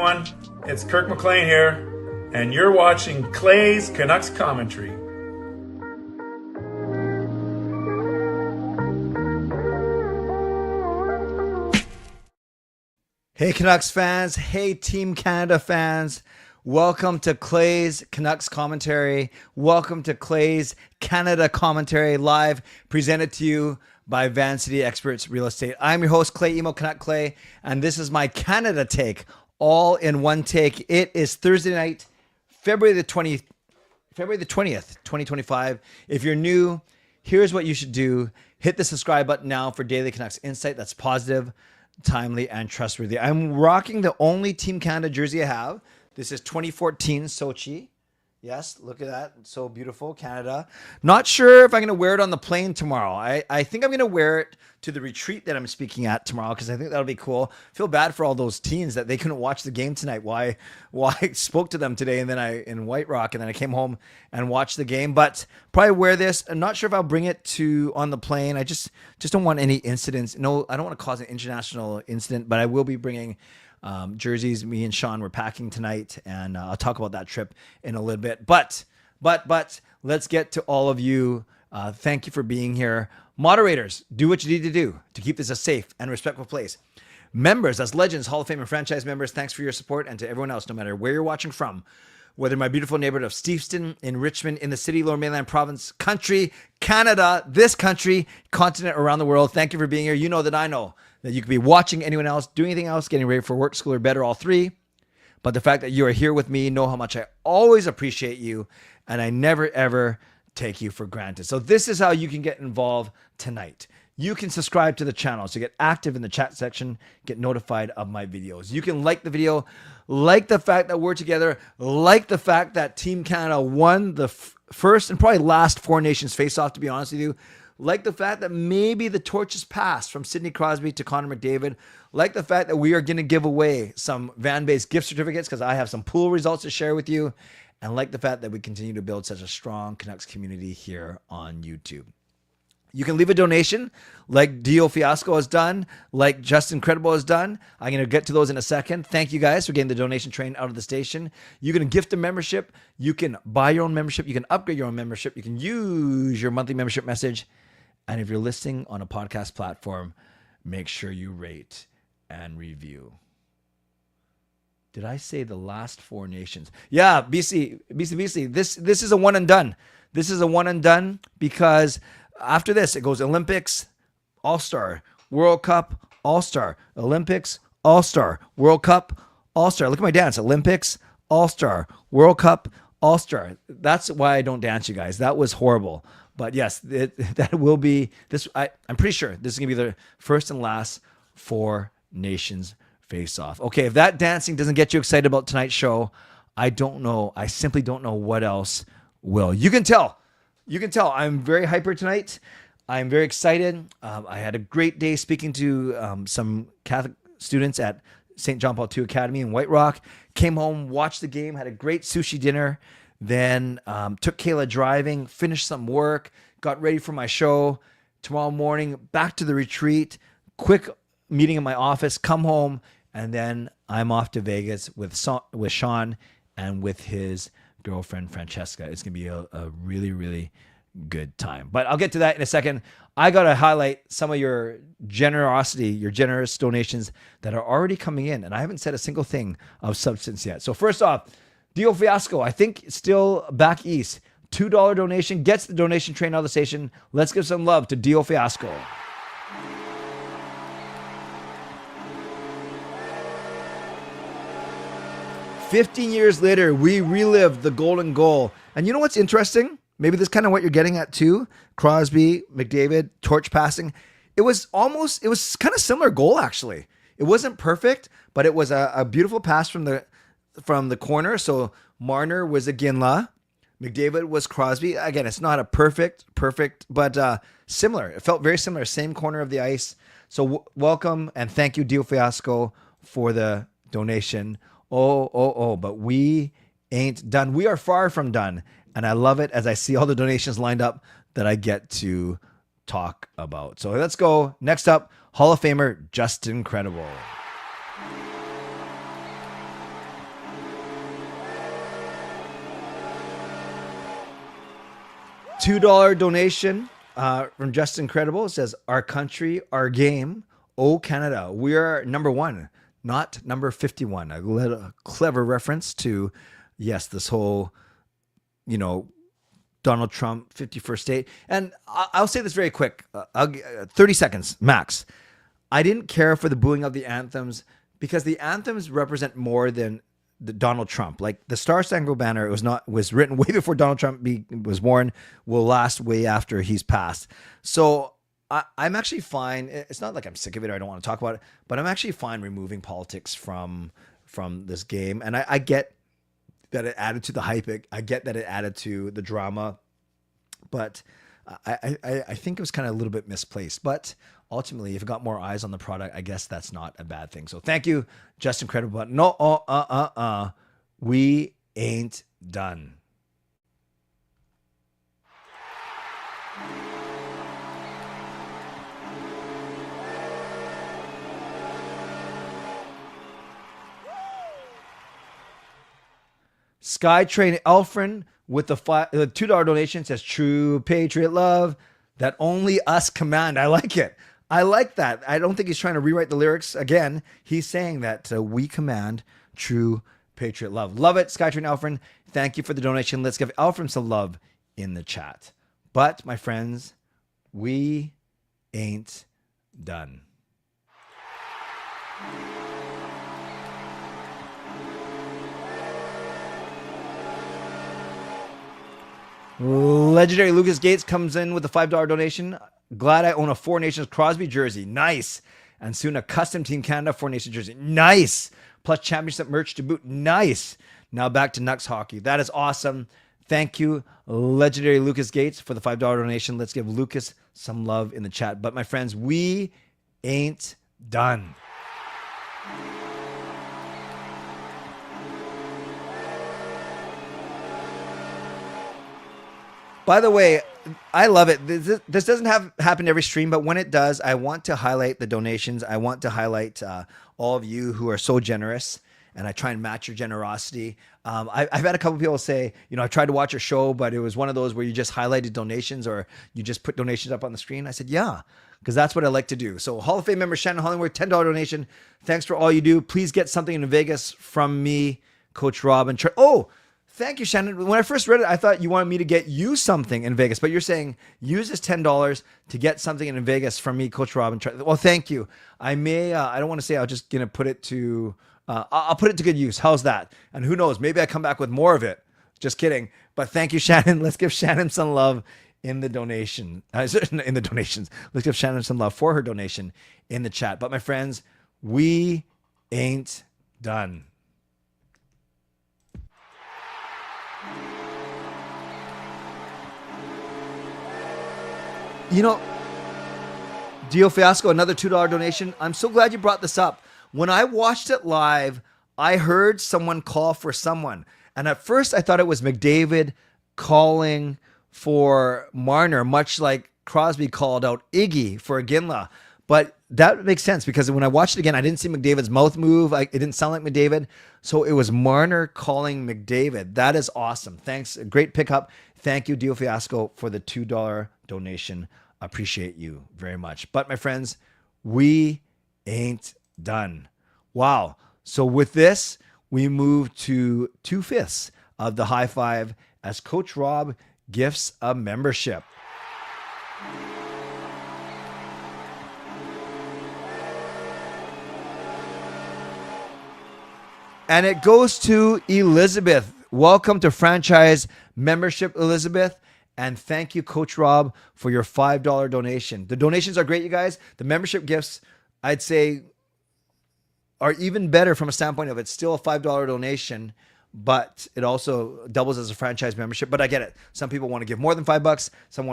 everyone. It's Kirk McLean here, and you're watching Clay's Canucks Commentary. Hey Canucks fans, hey Team Canada fans, welcome to Clay's Canucks Commentary. Welcome to Clay's Canada Commentary, live presented to you by Van City Experts Real Estate. I'm your host, Clay Emo Canuck Clay, and this is my Canada take, all in one take. It is Thursday night, February the 20th, 2025. If you're new, here's what you should do. Hit the subscribe button now for daily Canucks insight that's positive, timely, and trustworthy. I'm rocking the only Team Canada jersey I have. This is 2014 Sochi. Yes, look at that. So beautiful, Canada. Not sure if I'm going to wear it on the plane tomorrow. I think I'm going to wear it to the retreat that I'm speaking at tomorrow because I think that'll be cool. Feel bad for all those teens that they couldn't watch the game tonight. Why I spoke to them today and then in White Rock, and then I came home and watched the game. But probably wear this. I'm not sure if I'll bring it to on the plane. I just don't want any incidents. No, I don't want to cause an international incident, but I will be bringing jerseys. Me and Sean were packing tonight, and I'll talk about that trip in a little bit. But let's get to all of you. Thank you for being here. Moderators, do what you need to do to keep this a safe and respectful place. Members, as legends, Hall of Fame and franchise members, thanks for your support. And to everyone else, no matter where you're watching from, whether my beautiful neighborhood of Steveston, in Richmond, in the city, Lower Mainland Province, country, Canada, this country, continent, around the world, thank you for being here. You know that I know that you could be watching anyone else, doing anything else, getting ready for work, school, or bed, or all three. But the fact that you are here with me, know how much I always appreciate you, and I never, ever take you for granted. So this is how you can get involved tonight. You can subscribe to the channel, so get active in the chat section, get notified of my videos. You can like the video, like the fact that we're together, like the fact that Team Canada won the first and probably last Four Nations face-off, to be honest with you. Like the fact that maybe the torch is passed from Sidney Crosby to Connor McDavid. Like the fact that we are going to give away some van-based gift certificates because I have some pool results to share with you. And like the fact that we continue to build such a strong Canucks community here on YouTube. You can leave a donation like Dio Fiasco has done, like Justin Credible has done. I'm going to get to those in a second. Thank you guys for getting the donation train out of the station. You can gift a membership. You can buy your own membership. You can upgrade your own membership. You can use your monthly membership message. And if you're listening on a podcast platform, make sure you rate and review. Did I say the last Four Nations? Yeah, BC. This is a one and done. This is a one and done because after this, it goes Olympics, All-Star, World Cup, All-Star, Olympics, All-Star, World Cup, All-Star. Look at my dance. Olympics, All-Star, World Cup, All-Star. That's why I don't dance, you guys. That was horrible. But yes, that will be this. I'm pretty sure this is going to be the first and last Four Nations face-off. Okay, if that dancing doesn't get you excited about tonight's show, I don't know. I simply don't know what else will. You can tell. I'm very hyper tonight. I'm very excited. I had a great day speaking to some Catholic students at St. John Paul II Academy in White Rock. Came home, watched the game, had a great sushi dinner. Then took Kayla driving, finished some work, got ready for my show. Tomorrow morning, back to the retreat, quick meeting in my office, come home, and then I'm off to Vegas with Sean and with his girlfriend, Francesca. It's going to be a really, really good time. But I'll get to that in a second. I got to highlight some of your generosity, your generous donations that are already coming in, and I haven't said a single thing of substance yet. So first off, Dio Fiasco, I think still back east. $2 donation gets the donation train out of the station. Let's give some love to Dio Fiasco. "15 years later, we relived the golden goal." And you know what's interesting? Maybe this is kind of what you're getting at too. Crosby, McDavid, torch passing. It was kind of similar goal actually. It wasn't perfect, but it was a beautiful pass from the corner. So Marner was a Ginla. McDavid was Crosby. Again, it's not a perfect, but similar. It felt very similar. Same corner of the ice. So welcome and thank you, Dio Fiasco, for the donation. But we ain't done. We are far from done. And I love it as I see all the donations lined up that I get to talk about. So let's go. Next up, Hall of Famer Justin Credible. $2 donation from Justin Credible. It says, our country, our game. Oh, Canada. We are number 1, not number 51. A little clever reference to, yes, this whole, Donald Trump 51st state. And I'll say this very quick. 30 seconds max. I didn't care for the booing of the anthems because the anthems represent more than the Donald Trump. Like the Star Spangled Banner was written way before Donald Trump was born, will last way after he's passed. So I'm actually fine. It's not like I'm sick of it or I don't want to talk about it, but I'm actually fine removing politics from this game. And I get that it added to the hype. I get that it added to the drama, but I think it was kind of a little bit misplaced. But ultimately, if it got more eyes on the product, I guess that's not a bad thing. So thank you, Justin Credible. But no, we ain't done. Skytrain Elfrin with the $2 donation says, true patriot love that only us command. I like it. I like that. I don't think he's trying to rewrite the lyrics again. He's saying that we command true patriot love. Love it, Skytrain Elfrin. Thank you for the donation. Let's give Elfrin some love in the chat. But, my friends, we ain't done. Legendary Lucas Gates comes in with a $5 donation. Glad I own a Four Nations Crosby jersey. Nice. And soon a custom Team Canada Four Nations jersey. Nice. Plus championship merch to boot. Nice. Now back to Canucks hockey. That is awesome. Thank you, Legendary Lucas Gates, for the $5 donation. Let's give Lucas some love in the chat. But my friends, we ain't done. By the way, I love it. This doesn't happen every stream, but when it does, I want to highlight the donations. I want to highlight all of you who are so generous, and I try and match your generosity. I've had a couple people say, I tried to watch your show, but it was one of those where you just highlighted donations or you just put donations up on the screen. I said, yeah, because that's what I like to do. So Hall of Fame member Shannon Hollingworth, $10 donation. Thanks for all you do. Please get something in Vegas from me, Coach Rob, and thank you, Shannon. When I first read it, I thought you wanted me to get you something in Vegas, but you're saying use this $10 to get something in Vegas from me, Coach Rob. Well, thank you. I don't want to say I'm just going to put it to, I'll put it to good use. How's that? And who knows, maybe I come back with more of it. Just kidding. But thank you, Shannon. Let's give Shannon some love in the donation, in the donations. Let's give Shannon some love for her donation in the chat. But my friends, we ain't done. Dio Fiasco, another $2 donation. I'm so glad you brought this up. When I watched it live, I heard someone call for someone. And at first I thought it was McDavid calling for Marner, much like Crosby called out Iggy for Ginla. But that makes sense because when I watched it again, I didn't see McDavid's mouth move. It didn't sound like McDavid. So it was Marner calling McDavid. That is awesome. Thanks. Great pickup. Thank you, Dio Fiasco, for the $2 donation. Appreciate you very much. But my friends, we ain't done. Wow. So with this, we move to 2/5 of the high five as Coach Rob gifts a membership. And it goes to Elizabeth. Welcome to franchise membership, Elizabeth. And thank you, Coach Rob, for your $5 donation. The donations are great, you guys. The membership gifts, I'd say, are even better from a standpoint of it's still a $5 donation, but it also doubles as a franchise membership. But I get it. Some people want to give more than $5. Some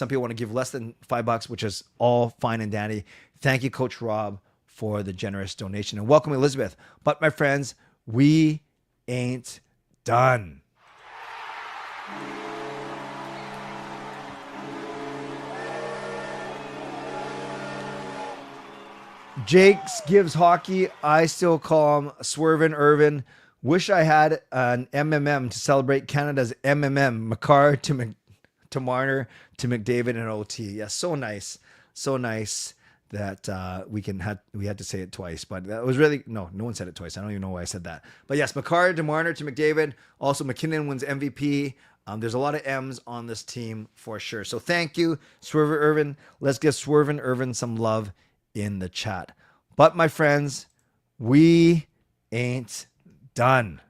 people want to give less than $5, which is all fine and dandy. Thank you, Coach Rob, for the generous donation. And welcome, Elizabeth. But my friends, we ain't done. Jakes gives hockey. I still call him Swervin' Irvin. Wish I had an MMM to celebrate Canada's MMM. Makar to to Marner to McDavid and OT. Yes, so nice. So nice that we had to say it twice. But that was really, no one said it twice. I don't even know why I said that. But yes, McCarr to Marner to McDavid. Also, McKinnon wins MVP. There's a lot of M's on this team for sure. So thank you, Swerver Irvin. Let's give Swervin Irvin some love in the chat. But my friends, we ain't done.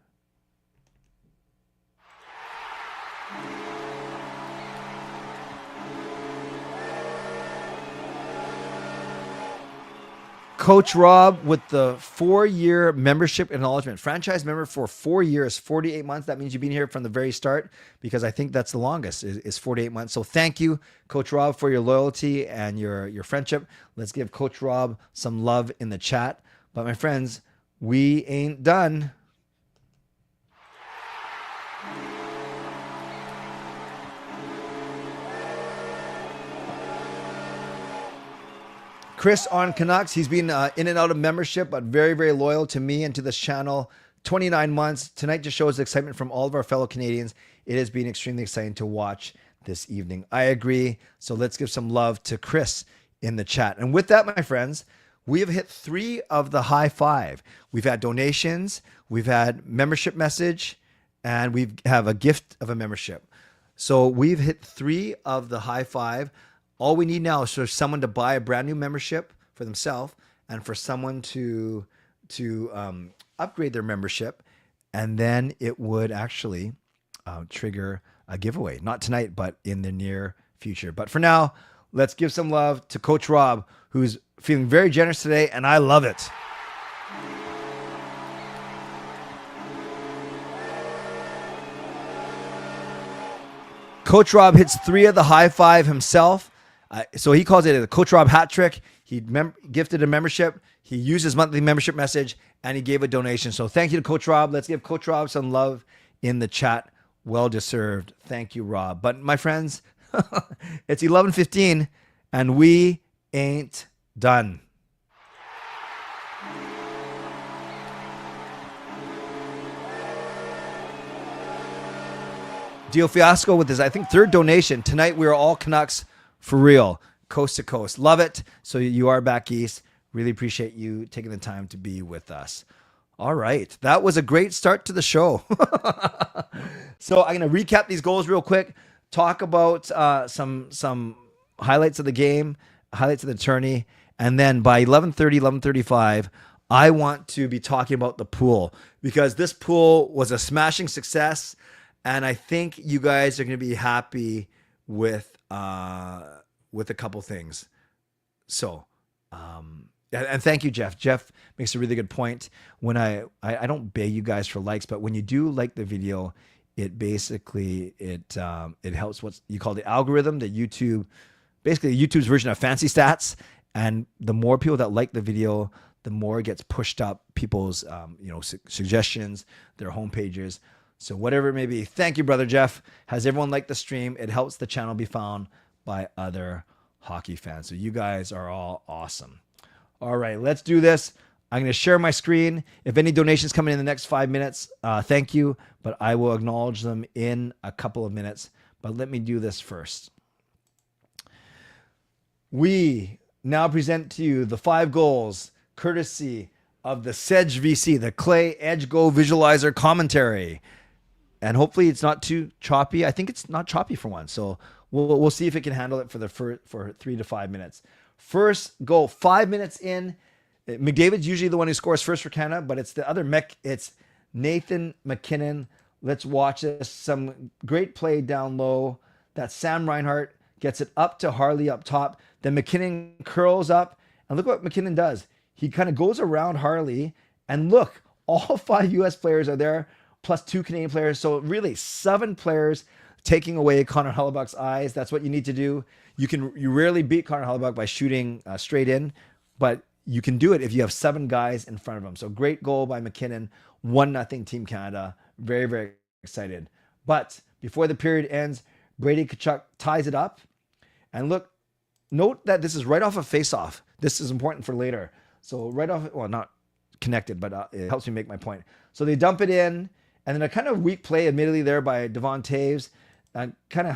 Coach Rob with the 4-year membership acknowledgement. Franchise member for 4 years, 48 months. That means you've been here from the very start, because I think that's the longest is 48 months. So thank you, Coach Rob, for your loyalty and your friendship. Let's give Coach Rob some love in the chat. But my friends, we ain't done. Chris on Canucks, he's been in and out of membership, but very, very loyal to me and to this channel. 29 months. Tonight just shows the excitement from all of our fellow Canadians. It has been extremely exciting to watch this evening. I agree. So let's give some love to Chris in the chat. And with that, my friends, we have hit 3 of the high 5. We've had donations, we've had membership message, and we have a gift of a membership. So we've hit 3 of the high 5. All we need now is for someone to buy a brand new membership for themselves, and for someone to upgrade their membership, and then it would actually trigger a giveaway. Not tonight, but in the near future. But for now, let's give some love to Coach Rob, who's feeling very generous today, and I love it. Coach Rob hits 3 of the high 5 himself. So he calls it a Coach Rob hat trick. He gifted a membership. He used his monthly membership message, and he gave a donation. So thank you to Coach Rob. Let's give Coach Rob some love in the chat. Well deserved. Thank you, Rob. But my friends, it's 11:15, and we ain't done. Dio Fiasco with his, I think, 3rd donation. Tonight we are all Canucks for real, coast to coast. Love it. So you are back east. Really appreciate you taking the time to be with us. All right. That was a great start to the show. So I'm going to recap these goals real quick, talk about some highlights of the game, highlights of the tourney, and then by 11:30, 11:35, I want to be talking about the pool, because this pool was a smashing success, and I think you guys are going to be happy with a couple things. So, and thank you, Jeff. Jeff makes a really good point. When I don't beg you guys for likes, but when you do like the video, it basically, it helps what you call the algorithm, that basically YouTube's version of fancy stats. And the more people that like the video, the more it gets pushed up people's, suggestions, their home pages. So whatever it may be. Thank you, brother Jeff. Has everyone liked the stream? It helps the channel be found by other hockey fans. So you guys are all awesome. All right, let's do this. I'm going to share my screen. If any donations come in the next 5 minutes, thank you. But I will acknowledge them in a couple of minutes. But let me do this first. We now present to you the 5 goals, courtesy of the Sedge VC, the Clay Edge Go Visualizer commentary. And hopefully it's not too choppy. I think it's not choppy for one. So we'll see if it can handle it for 3 to 5 minutes. First goal, 5 minutes in. McDavid's usually the one who scores first for Canada, but it's the other it's Nathan McKinnon. Let's watch this. Some great play down low. That Sam Reinhart gets it up to Harley up top. Then McKinnon curls up. And look what McKinnon does. He kind of goes around Harley. And look, all 5 U.S. players are there, plus 2 Canadian players. So really 7 players taking away Connor Hellebuck's eyes. That's what you need to do. You rarely beat Connor Hellebuck by shooting straight in, but you can do it if you have 7 guys in front of him. So great goal by McKinnon. 1-0 Team Canada. Very, very excited. But before the period ends, Brady Tkachuk ties it up. And look, note that this is right off a face-off. This is important for later. So right off, well, not connected, but it helps me make my point. So they dump it in, and then a kind of weak play, admittedly, there by Devon Taves. Kind of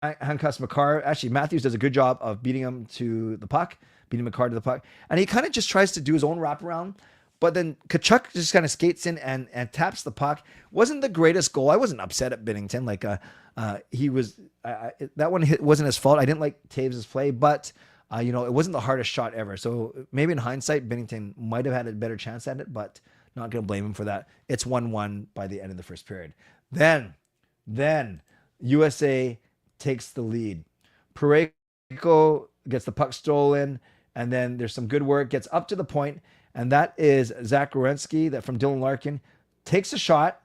handcuffs Makar. Actually, Matthews does a good job of beating him to the puck, beating Makar to the puck. And he kind of just tries to do his own wraparound. But then Canuck just kind of skates in and taps the puck. Wasn't the greatest goal. I wasn't upset at Binnington. Like he was, that one wasn't his fault. I didn't like Taves' play, but it wasn't the hardest shot ever. So maybe in hindsight, Binnington might have had a better chance at it, but not going to blame him for that. It's 1-1 by the end of the first period. Then USA takes the lead. Parayko gets the puck stolen, and then there's some good work, gets up to the point, and that is Zach Werenski that from Dylan Larkin takes a shot,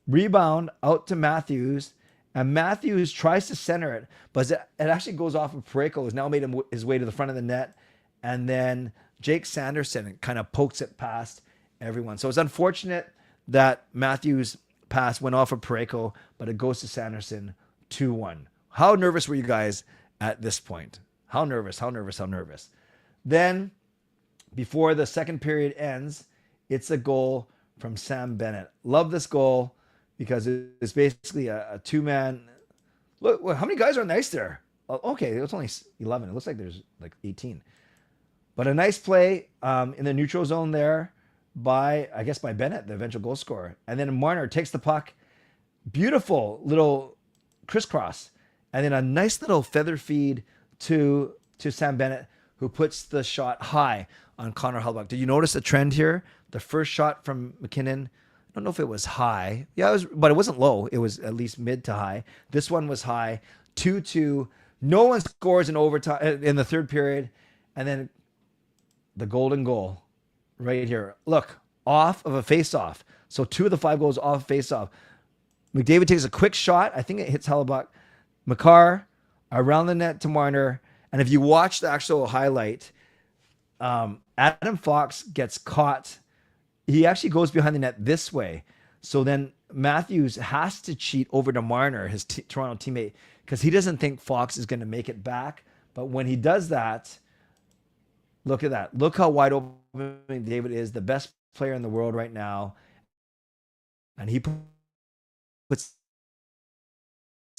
rebound out to Matthews, and Matthews tries to center it, but it actually goes off of Parayko, who's now made his way to the front of the net, and then Jake Sanderson kind of pokes it past everyone. So it's unfortunate that Matthews' pass went off of Parayko, but it goes to Sanderson 2-1. How nervous were you guys at this point? How nervous? Then, before the second period ends, it's a goal from Sam Bennett. Love this goal because it's basically a two-man. Look, how many guys are on the ice there? Okay, it's only 11. It looks like there's like 18. But a nice play in the neutral zone there by Bennett, the eventual goal scorer. And then Marner takes the puck. Beautiful little crisscross. And then a nice little feather feed to Sam Bennett, who puts the shot high on Connor Hellebuyck. Did you notice the trend here? The first shot from McKinnon, I don't know if it was high. Yeah, it was, but it wasn't low. It was at least mid to high. This one was high. 2-2. No one scores in overtime in the third period. And then the golden goal right here. Look, off of a face-off. So 2 of the 5 goals off face-off. McDavid takes a quick shot. I think it hits Hellebuyck. Makar around the net to Marner. And if you watch the actual highlight, Adam Fox gets caught. He actually goes behind the net this way. So then Matthews has to cheat over to Marner, his Toronto teammate, because he doesn't think Fox is going to make it back. But when he does that, look at that. Look how wide open David is, the best player in the world right now. And he puts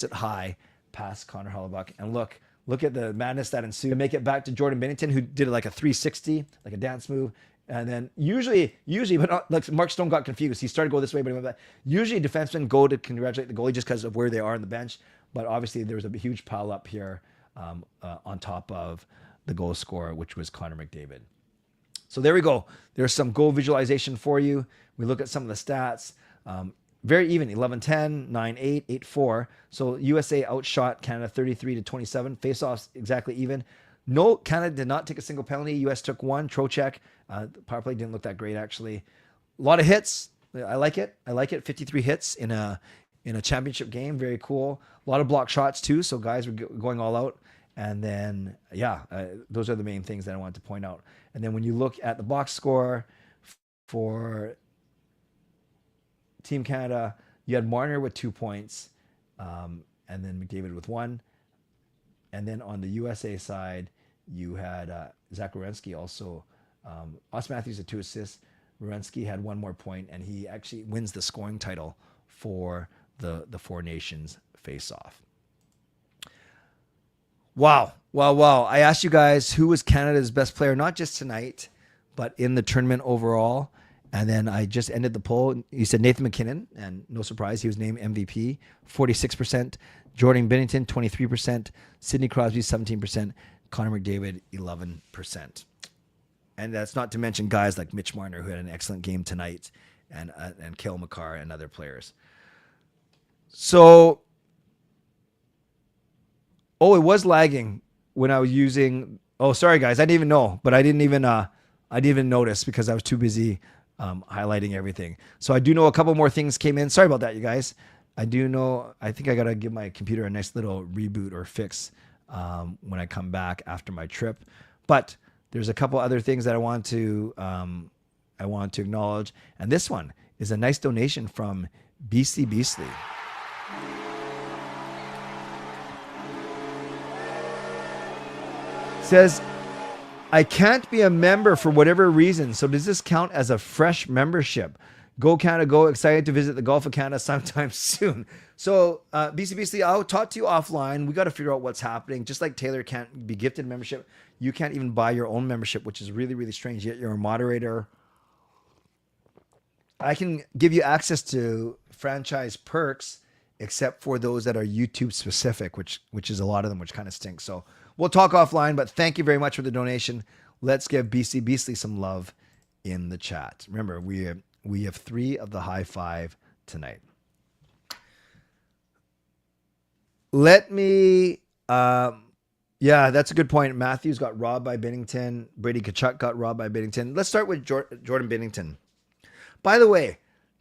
it high past Connor Hellebuyck. And look at the madness that ensued. Make it back to Jordan Binnington, who did like a 360, like a dance move. And then usually, but not, like Mark Stone got confused. He started to go this way, but he went back. Usually defensemen go to congratulate the goalie just because of where they are on the bench. But obviously there was a huge pile up here on top of the goal scorer, which was Connor McDavid. So there we go. There's some goal visualization for you. We look at some of the stats. Very even, 11-10, 9-8, 8-4. So USA outshot Canada 33-27. Face-offs exactly even. No, Canada did not take a single penalty. US took one. Trocheck. The power play didn't look that great, actually. A lot of hits. I like it. 53 hits in a championship game. Very cool. A lot of block shots, too. So guys were going all out. And then, those are the main things that I wanted to point out. And then when you look at the box score for Team Canada, you had Marner with 2 points, and then McDavid with 1. And then on the USA side, you had Zach Werenski also. Auston Matthews had 2 assists. Werenski had 1 more point, and he actually wins the scoring title for the Four Nations face-off. Wow. I asked you guys who was Canada's best player, not just tonight, but in the tournament overall. And then I just ended the poll. You said Nathan McKinnon, and no surprise, he was named MVP, 46%. Jordan Binnington, 23%. Sidney Crosby, 17%. Connor McDavid, 11%. And that's not to mention guys like Mitch Marner, who had an excellent game tonight, and Cale Makar and other players. So, it was lagging when I was using. Oh, sorry guys, I didn't even know, but I didn't even notice because I was too busy highlighting everything. So I do know a couple more things came in. Sorry about that, you guys. I think I got to give my computer a nice little reboot or fix when I come back after my trip. But there's a couple other things that I want to acknowledge. And this one is a nice donation from BC Beasley. Says, I can't be a member for whatever reason, so does this count as a fresh membership? Go Canada, go. Excited to visit the Gulf of Canada sometime soon. So, BCBC, I'll talk to you offline. We got to figure out what's happening. Just like Taylor can't be gifted membership, you can't even buy your own membership, which is really, really strange. Yet you're a moderator. I can give you access to franchise perks, except for those that are YouTube specific, which is a lot of them, which kind of stinks. So we'll talk offline, but thank you very much for the donation. Let's give BC Beastly some love in the chat. Remember, we have 3 of the high 5 tonight. Let me, yeah, that's a good point. Matthews got robbed by Binnington. Brady Tkachuk got robbed by Binnington. Let's start with Jordan Binnington. By the way,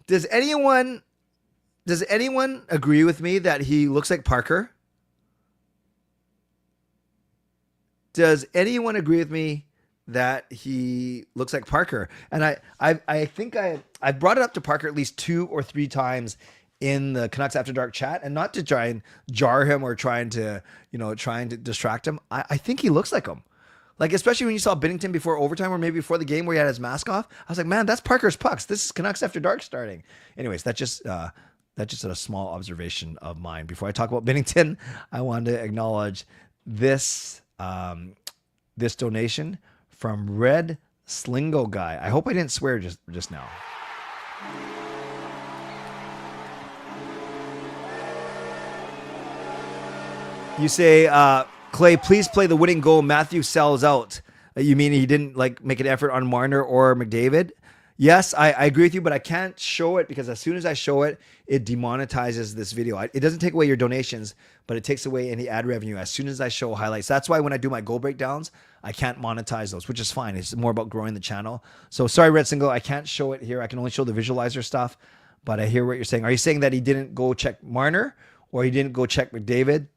does anyone agree with me that he looks like Parker? Does anyone agree with me that he looks like Parker? And I think I brought it up to Parker at least 2 or 3 times in the Canucks After Dark chat, and not to try and jar him or trying to distract him. I think he looks like him. Like, especially when you saw Binnington before overtime or maybe before the game where he had his mask off. I was like, man, that's Parker's pucks. This is Canucks After Dark starting. Anyways, that's just a small observation of mine. Before I talk about Binnington, I wanted to acknowledge this this donation from Red Slingo Guy. I hope I didn't swear just now. You say, Clay, please play the winning goal. Matthew sells out. You mean he didn't make an effort on Marner or McDavid? Yes, I agree with you, but I can't show it because as soon as I show it, it demonetizes this video. It doesn't take away your donations, but it takes away any ad revenue as soon as I show highlights. That's why when I do my goal breakdowns, I can't monetize those, which is fine. It's more about growing the channel. So sorry, Red Single, I can't show it here. I can only show the visualizer stuff, but I hear what you're saying. Are you saying that he didn't go check Marner, or he didn't go check McDavid,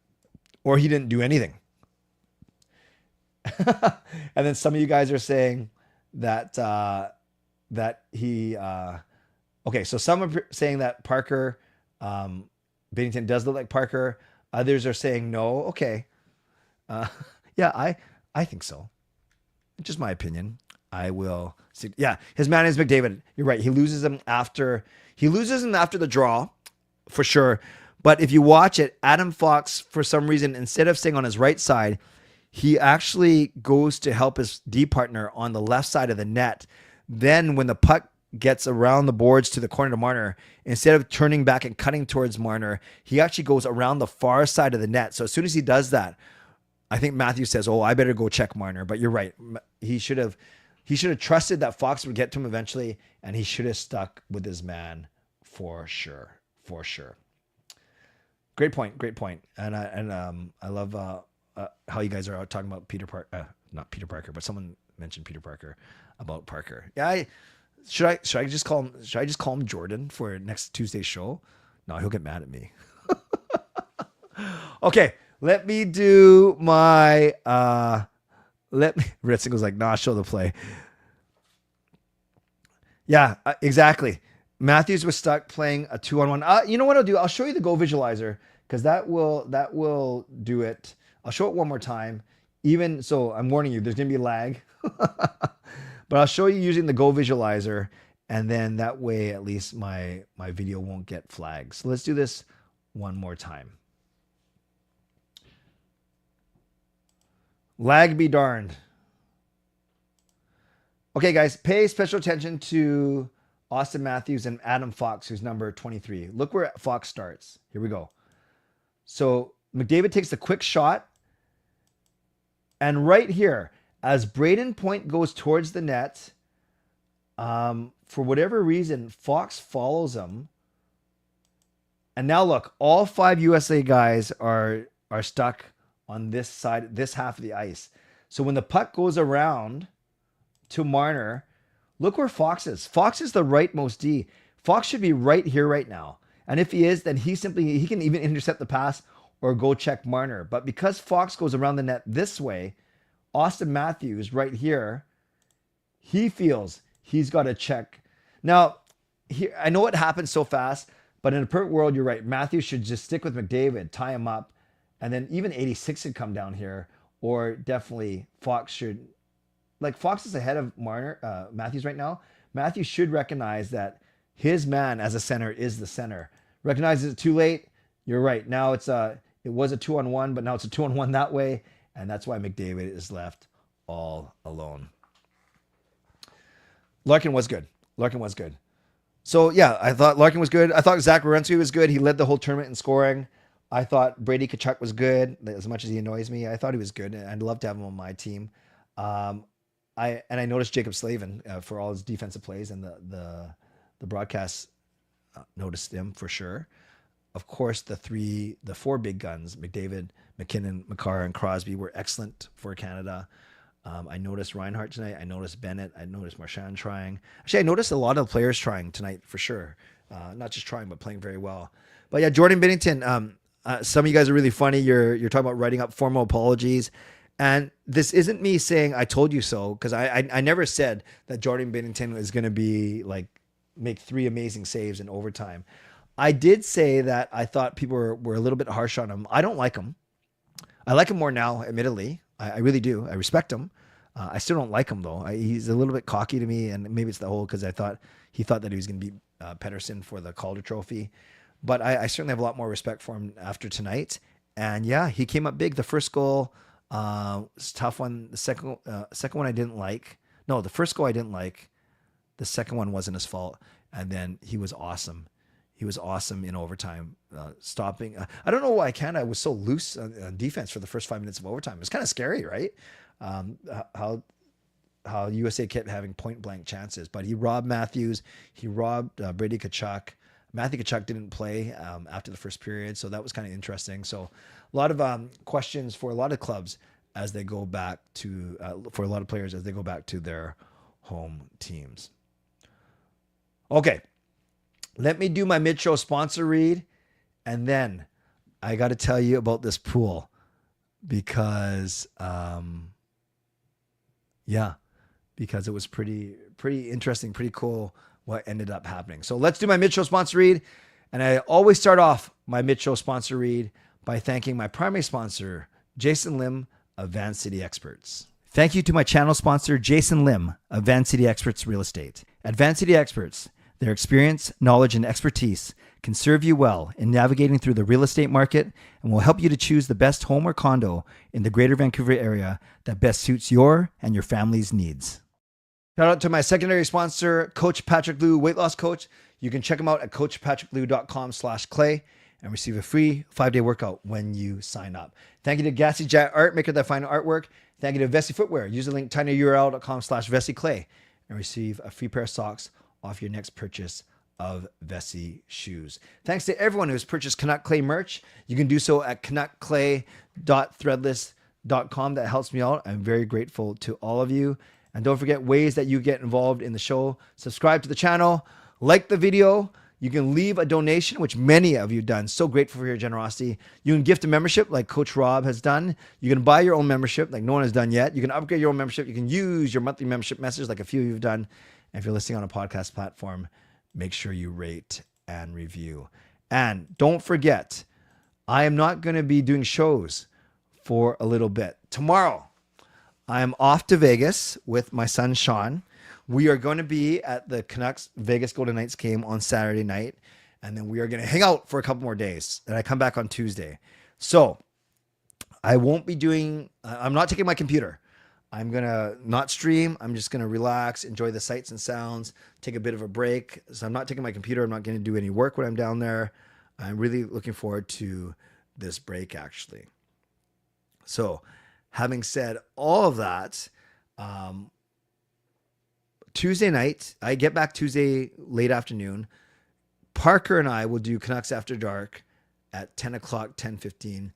or he didn't do anything? And then some of you guys are saying that he okay, so some are saying that Parker Binnington does look like Parker. Others are saying no. Okay. Yeah, I think so. Just my opinion. I will see. Yeah, his man is McDavid. You're right. He loses him after the draw, for sure. But if you watch it, Adam Fox, for some reason, instead of staying on his right side, he actually goes to help his D partner on the left side of the net. Then when the puck gets around the boards to the corner to Marner, instead of turning back and cutting towards Marner, he actually goes around the far side of the net. So as soon as he does that, I think Matthew says, oh, I better go check Marner. But you're right. He should have trusted that Fox would get to him eventually, and he should have stuck with his man for sure. For sure. Great point. And I love how you guys are out talking about Peter Parker. Not Peter Parker, but someone mentioned Peter Parker about Parker. Yeah, should I just call him Jordan for next Tuesday's show? No, he'll get mad at me. Okay, let me do my Red Single's like, nah, show the play. Yeah, exactly. Matthews was stuck playing a 2-on-1. You know what I'll do? I'll show you the Go Visualizer because that will do it. I'll show it one more time. Even so, I'm warning you, there's gonna be lag. But I'll show you using the Go Visualizer, and then that way at least my video won't get flagged. So let's do this one more time. Lag be darned. Okay, guys, pay special attention to Austin Matthews and Adam Fox, who's number 23. Look where Fox starts. Here we go. So McDavid takes the quick shot. And right here, as Braden Point goes towards the net, for whatever reason, Fox follows him. And now look, all 5 USA guys are stuck on this side, this half of the ice. So when the puck goes around to Marner, look where Fox is. Fox is the rightmost D. Fox should be right here right now. And if he is, then he can even intercept the pass or go check Marner. But because Fox goes around the net this way, Austin Matthews right here, he feels he's got to check. Now, here, I know it happens so fast, but in a perfect world, you're right. Matthews should just stick with McDavid, tie him up, and then even 86 should come down here, or definitely Fox should, like Fox is ahead of Marner, Matthews right now. Matthews should recognize that his man as a center is the center. Recognizes it too late. You're right. Now it was a 2-on-1, but now it's a 2-on-1 that way. And that's why McDavid is left all alone. Larkin was good. So yeah, I thought Larkin was good. I thought Zach Werenski was good. He led the whole tournament in scoring. I thought Brady Tkachuk was good. As much as he annoys me, I thought he was good. And I'd love to have him on my team. I noticed Jacob Slavin for all his defensive plays, and the broadcast noticed him for sure. Of course, the four big guns, McDavid, McKinnon, Makar, and Crosby, were excellent for Canada. I noticed Reinhart tonight. I noticed Bennett. I noticed Marchand trying. Actually, I noticed a lot of players trying tonight for sure. Not just trying, but playing very well. But yeah, Jordan Binnington. Some of you guys are really funny. You're talking about writing up formal apologies. And this isn't me saying I told you so, because I never said that Jordan Binnington is going to be like make 3 amazing saves in overtime. I did say that I thought people were a little bit harsh on him. I don't like him. I like him more now, admittedly. I really do. I respect him. I still don't like him, though. He's a little bit cocky to me, and maybe it's the whole because he thought that he was going to beat Pettersson for the Calder Trophy. But I certainly have a lot more respect for him after tonight. And yeah, he came up big. The first goal was a tough one. The second one I didn't like. No, the first goal I didn't like. The second one wasn't his fault. And then he was awesome. He was awesome in overtime, stopping. I don't know why Canada was so loose on defense for the first 5 minutes of overtime. It was kind of scary, right? How USA kept having point blank chances. But he robbed Matthews. He robbed Brady Tkachuk. Matthew Tkachuk didn't play after the first period, so that was kind of interesting. So a lot of questions for a lot of clubs as they go back to, for a lot of players as they go back to their home teams. Okay. Let me do my mid-show sponsor read, and then I got to tell you about this pool because, because it was pretty interesting, pretty cool what ended up happening. So let's do my mid-show sponsor read, and I always start off my mid-show sponsor read by thanking my primary sponsor, Jason Lim of Van City Experts. Thank you to my channel sponsor, Jason Lim of Van City Experts Real Estate. At Van City Experts, their experience, knowledge, and expertise can serve you well in navigating through the real estate market and will help you to choose the best home or condo in the Greater Vancouver area that best suits your and your family's needs. Shout out to my secondary sponsor, Coach Patrick Liu, weight loss coach. You can check him out at coachpatrickliu.com/clay and receive a free 5-day workout when you sign up. Thank you to Gassy Jet Art, maker that fine artwork. Thank you to Vessi Footwear. Use the link tinyurl.com/VessiClay and receive a free pair of socks off your next purchase of Vessi shoes. Thanks to everyone who's purchased Canuck Clay merch. You can do so at canuckclay.threadless.com. That helps me out. I'm very grateful to all of you. And don't forget ways that you get involved in the show. Subscribe to the channel, like the video. You can leave a donation, which many of you have done. So grateful for your generosity. You can gift a membership like Coach Rob has done. You can buy your own membership like no one has done yet. You can upgrade your own membership. You can use your monthly membership message like a few of you have done. And if you're listening on a podcast platform, make sure you rate and review. And don't forget, I am not going to be doing shows for a little bit. Tomorrow, I am off to Vegas with my son, Sean. We are going to be at the Canucks Vegas Golden Knights game on Saturday night. And then we are going to hang out for a couple more days. And I come back on Tuesday. So I won't be doing, I'm not taking my computer. I'm going to not stream. I'm just going to relax, enjoy the sights and sounds, take a bit of a break. So I'm not taking my computer. I'm not going to do any work when I'm down there. I'm really looking forward to this break, actually. So having said all of that, Tuesday night, I get back Tuesday late afternoon. Parker and I will do Canucks After Dark at 10 o'clock, 10:15.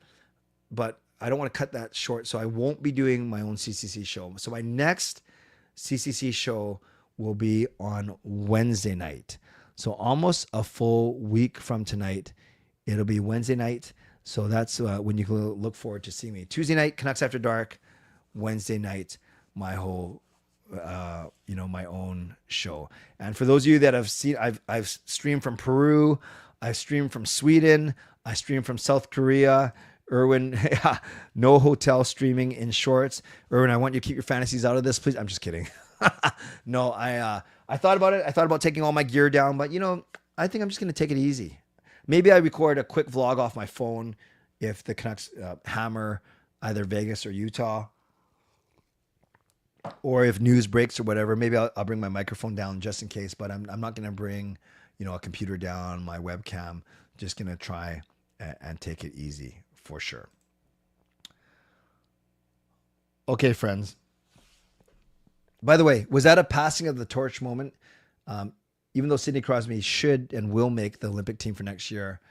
But I don't want to cut that short, so I won't be doing my own CCC show. So my next CCC show will be on Wednesday night. So almost a full week from tonight, it'll be Wednesday night. So that's when you can look forward to seeing me. Tuesday night, Canucks After Dark. Wednesday night, my whole, my own show. And for those of you that have seen, I've streamed from Peru. I've streamed from Sweden. I streamed from South Korea. Erwin, no hotel streaming in shorts. Erwin, I want you to keep your fantasies out of this, please. I'm just kidding. No, I thought about it. I thought about taking all my gear down, but I think I'm just going to take it easy. Maybe I record a quick vlog off my phone if the Canucks hammer either Vegas or Utah, or if news breaks or whatever. Maybe I'll bring my microphone down just in case, but I'm not going to bring, a computer down, my webcam. Just going to try and take it easy for sure. Okay, friends. By the way, was that a passing of the torch moment? Even though Sidney Crosby should and will make the Olympic team for next year,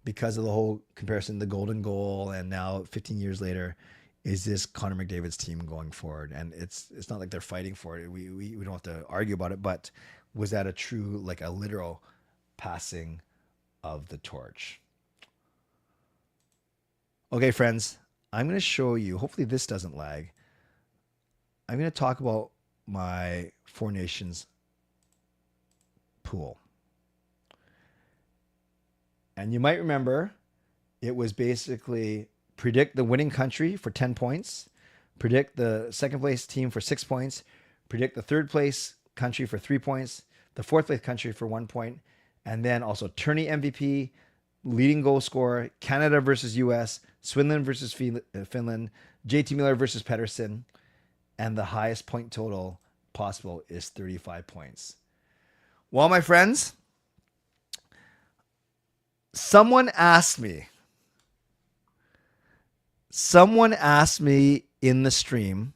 because of the whole comparison, the golden goal, and now 15 years later, is this Connor McDavid's team going forward? And it's not like they're fighting for it. We don't have to argue about it, but was that a true, like a literal passing of the torch? Okay, friends, I'm going to show you, hopefully this doesn't lag. I'm going to talk about my Four Nations pool. And you might remember it was basically predict the winning country for 10 points, predict the second place team for 6 points, predict the third place country for 3 points, the fourth place country for 1 point, and then also tourney MVP, leading goal scorer, Canada versus US, Swinland versus Finland, JT Miller versus Pedersen, and the highest point total possible is 35 points. Well, my friends, someone asked me in the stream,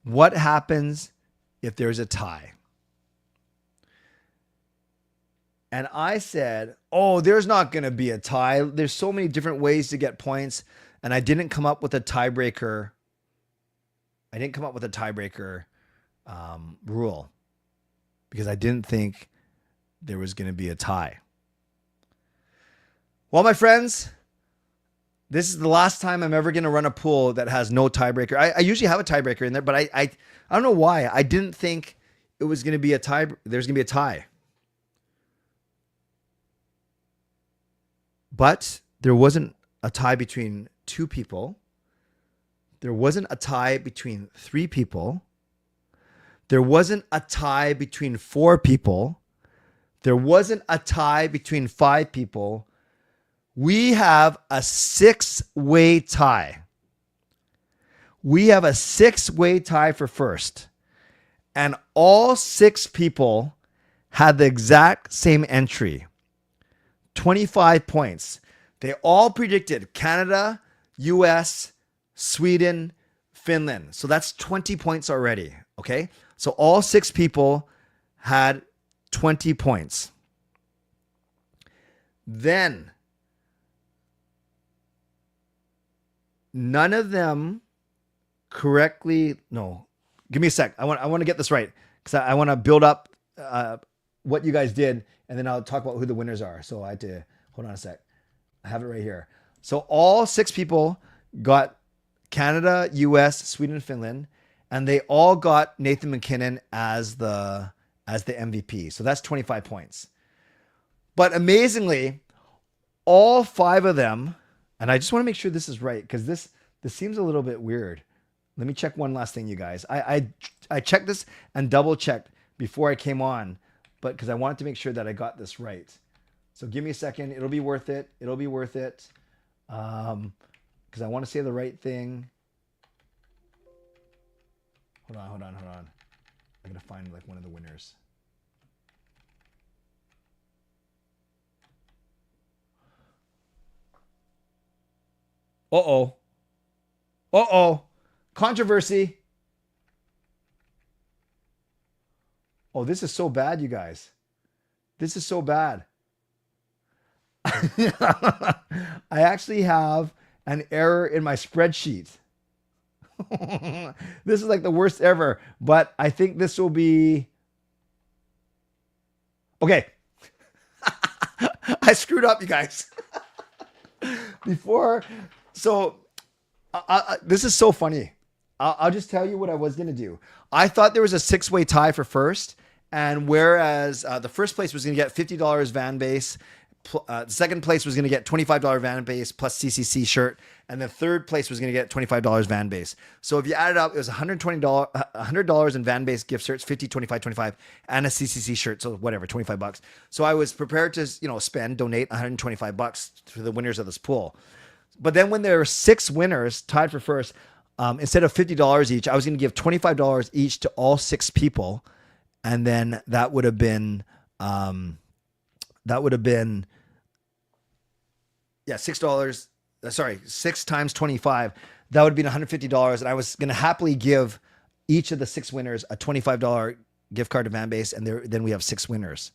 what happens if there's a tie? And I said, there's not going to be a tie. There's so many different ways to get points. And I didn't come up with a tiebreaker. Rule because I didn't think there was going to be a tie. Well, my friends, this is the last time I'm ever going to run a pool that has no tiebreaker. I usually have a tiebreaker in there, but I don't know why. I didn't think it was going to be a tie. There's going to be a tie. But there wasn't a tie between 2 people. There wasn't a tie between 3 people. There wasn't a tie between 4 people. There wasn't a tie between 5 people. We have a 6-way tie. We have a 6-way tie for first. And all 6 people had the exact same entry. 25 points. They all predicted Canada, US, Sweden, Finland. So that's 20 points already. Okay. So all 6 people had 20 points. Then none of them correctly. No, give me a sec. I want to get this right because I want to build up what you guys did, and then I'll talk about who the winners are. So I had to hold on a sec. I have it right here. So all 6 people got Canada, US, Sweden, and Finland, and they all got Nathan McKinnon as the MVP. So that's 25 points. But amazingly, all 5 of them, and I just want to make sure this is right because this seems a little bit weird. Let me check one last thing, you guys. I checked this and double checked before I came on, but because I wanted to make sure that I got this right. So give me a second. It'll be worth it. It'll be worth it. Because I want to say the right thing. Hold on. I'm going to find like one of the winners. Uh-oh. Controversy. Oh, this is so bad, you guys. This is so bad. I actually have an error in my spreadsheet. This is like the worst ever, but I think this will be okay. I screwed up, you guys. This is so funny. I'll just tell you what I was going to do. I thought there was a 6-way tie for first, and whereas the first place was going to get $50 van base second place was going to get $25 van base plus CCC shirt, and the third place was going to get $25 van base. So if you add it up, it was $100 in van base gift certs, 50, 25, 25, and a CCC shirt. So whatever, $25. So I was prepared to, donate $125 to the winners of this pool. But then when there were 6 winners tied for first, instead of $50 each, I was going to give $25 each to all 6 people. And then that would have been, $6. Sorry, 6 times 25. That would have been $150. And I was going to happily give each of the 6 winners a $25 gift card to Van Base. And then we have 6 winners.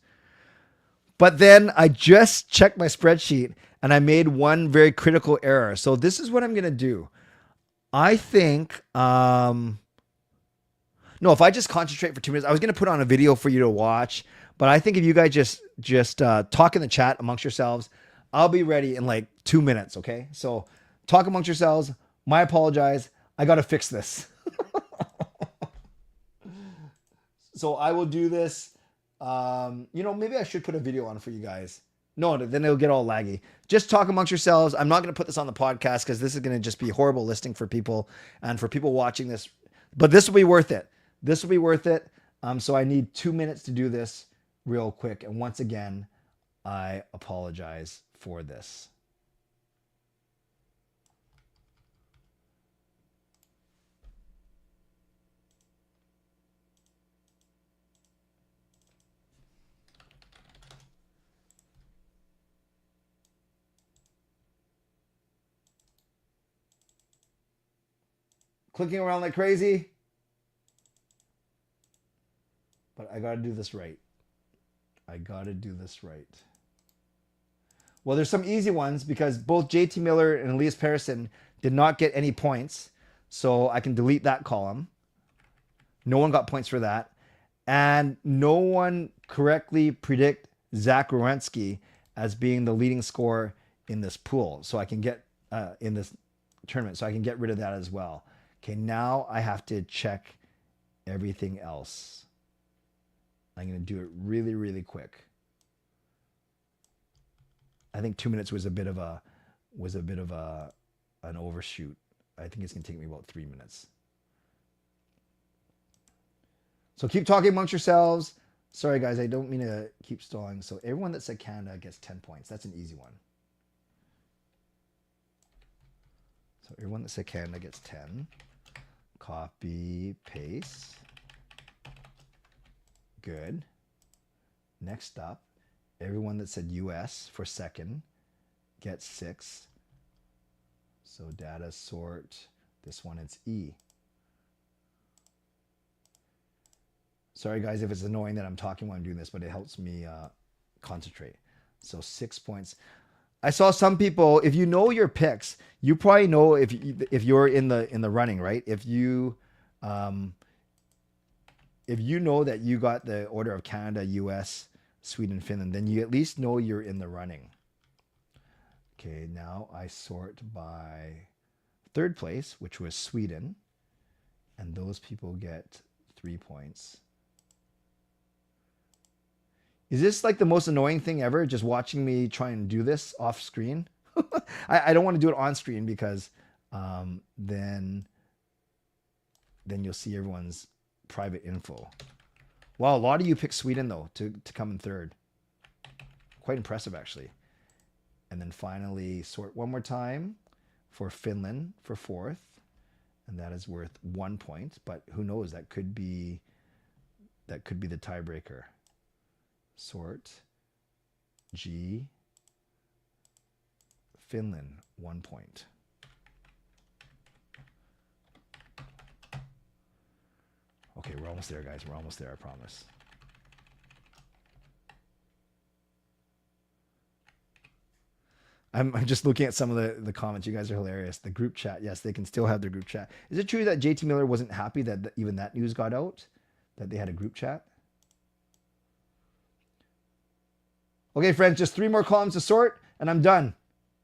But then I just checked my spreadsheet and I made one very critical error. So this is what I'm going to do. I think, no, if I just concentrate for 2 minutes, I was going to put on a video for you to watch. But I think if you guys just talk in the chat amongst yourselves, I'll be ready in like 2 minutes, okay? So talk amongst yourselves. I apologize. I got to fix this. So I will do this. Maybe I should put a video on for you guys. No, then it'll get all laggy. Just talk amongst yourselves. I'm not going to put this on the podcast because this is going to just be horrible listening for people and for people watching this. But this will be worth it. This will be worth it. So I need 2 minutes to do this real quick. And once again, I apologize for this. Clicking around like crazy. But I got to do this right. Well, there's some easy ones because both JT Miller and Elias Persson did not get any points. So I can delete that column. No one got points for that. And no one correctly predict Zach Werenski as being the leading scorer in this pool. So I can get in this tournament. So I can get rid of that as well. Okay, now I have to check everything else. I'm going to do it really, really quick. I think 2 minutes was a bit of an overshoot. I think it's going to take me about 3 minutes. So keep talking amongst yourselves. Sorry, guys, I don't mean to keep stalling. So everyone that said Canada gets 10 points. That's an easy one. So everyone that said Canada gets 10. Copy, paste. Good. Next up, everyone that said US for second gets 6. So data sort, this one it's E. Sorry guys if it's annoying that I'm talking while I'm doing this, but it helps me concentrate. So 6 points. I saw some people, if you know your picks, you probably know if you're in the running, right? If you know that you got the order of Canada, US, Sweden, Finland, then you at least know you're in the running. Okay, now I sort by third place, which was Sweden, and those people get 3 points. Is this like the most annoying thing ever, just watching me try and do this off screen? I don't want to do it on screen because then you'll see everyone's private info. Wow, a lot of you picked Sweden though to come in third. Quite impressive actually. And then finally sort one more time for Finland for fourth, and that is worth 1 point. But who knows? That could be the tiebreaker. Sort G Finland 1 point. Okay, we're almost there, guys. We're almost there, I promise. I'm just looking at some of the comments. You guys are hilarious. The group chat. Yes, they can still have their group chat. Is it true that JT Miller wasn't happy that even that news got out? That they had a group chat? Okay, friends, just 3 more columns to sort, and I'm done.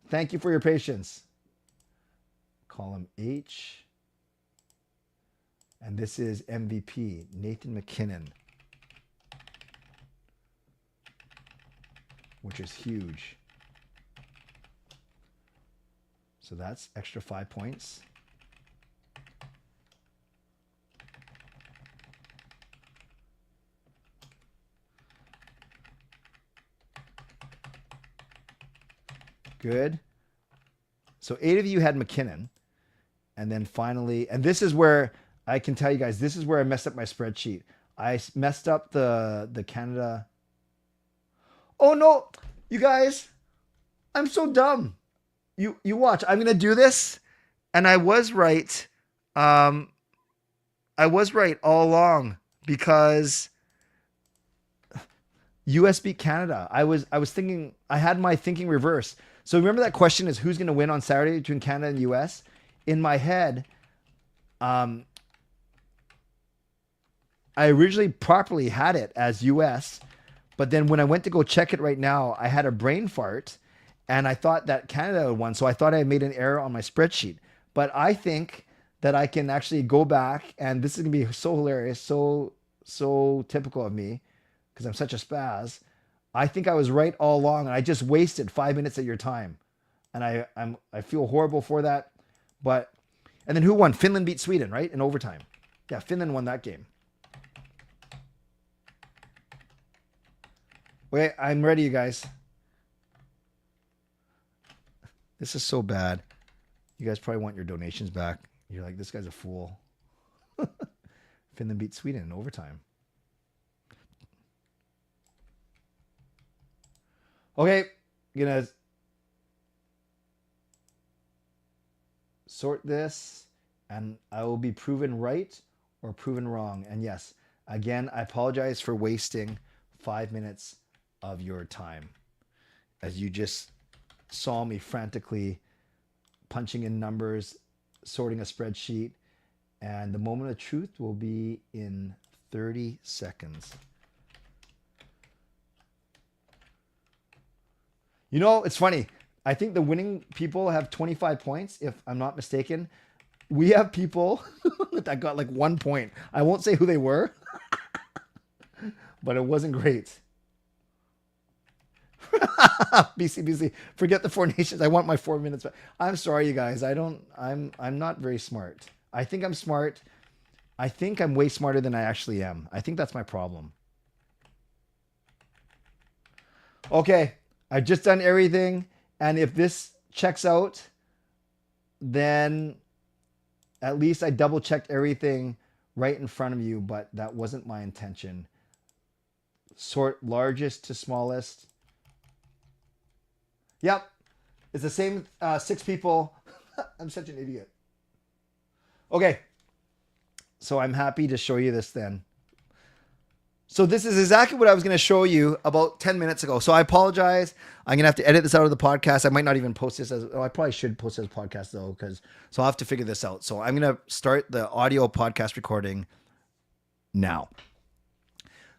Thank you for your patience. Column H. And this is MVP, Nathan McKinnon. which is huge. So that's extra 5 points. Good. So 8 of you had McKinnon. And then finally, and this is where I can tell you guys, this is where I messed up my spreadsheet. I messed up the Canada. Oh no, you guys, I'm so dumb. You watch. I'm gonna do this, and I was right. I was right all along because US beat Canada. I was thinking, I had my thinking reversed. So remember that question is who's gonna win on Saturday between Canada and US? In my head, I originally properly had it as US, but then when I went to go check it right now, I had a brain fart. And I thought that Canada won, so I thought I made an error on my spreadsheet. But I think that I can actually go back, and this is going to be so hilarious, so typical of me, because I'm such a spaz. I think I was right all along, and I just wasted 5 minutes of your time. And I feel horrible for that. But, and then who won? Finland beat Sweden, right? In overtime. Yeah, Finland won that game. Wait, I'm ready, you guys. This is so bad. You guys probably want your donations back. You're like, this guy's a fool. Finland beat Sweden in overtime. Okay, I'm gonna sort this, and I will be proven right or proven wrong. And yes, again, I apologize for wasting 5 minutes of your time as you just saw me frantically punching in numbers, sorting a spreadsheet, and the moment of truth will be in 30 seconds. You know, it's funny. I think the winning people have 25 points, if I'm not mistaken. We have people that got like 1 point. I won't say who they were, but it wasn't great. BCBC, forget the 4 nations. I want my 4 minutes back. I'm sorry, you guys. I'm not very smart. I think I'm smart. I think I'm way smarter than I actually am. I think that's my problem. Okay, I've just done everything. And if this checks out, then at least I double checked everything right in front of you, but that wasn't my intention. Sort largest to smallest. Yep, it's the same 6 people. I'm such an idiot. Okay, so I'm happy to show you this then. So this is exactly what I was going to show you about 10 minutes ago. So I apologize. I'm going to have to edit this out of the podcast. I might not even post this as, oh, I probably should post it as a podcast though, so I'll have to figure this out. So I'm going to start the audio podcast recording now.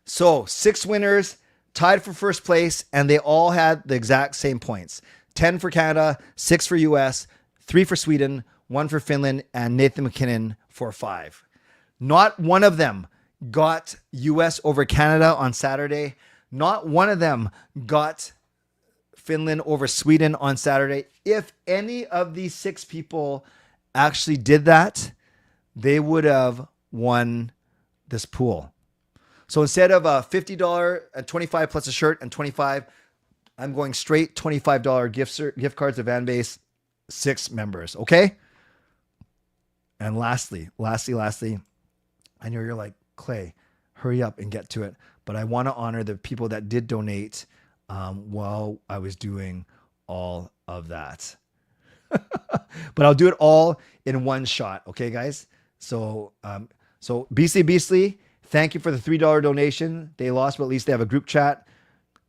So 6 winners, tied for first place, and they all had the exact same points. 10 for Canada, 6 for US, 3 for Sweden, 1 for Finland, and Nathan McKinnon for 5. Not one of them got US over Canada on Saturday. Not one of them got Finland over Sweden on Saturday. If any of these 6 people actually did that, they would have won this pool. So instead of a $50 and 25 plus a shirt and 25, I'm going straight $25 gift cards to Van Base, 6 members. Okay. And lastly, I know you're like, Clay, hurry up and get to it. But I want to honor the people that did donate while I was doing all of that. But I'll do it all in one shot. Okay, guys. So BC Beastly, thank you for the $3 donation. They lost, but at least they have a group chat.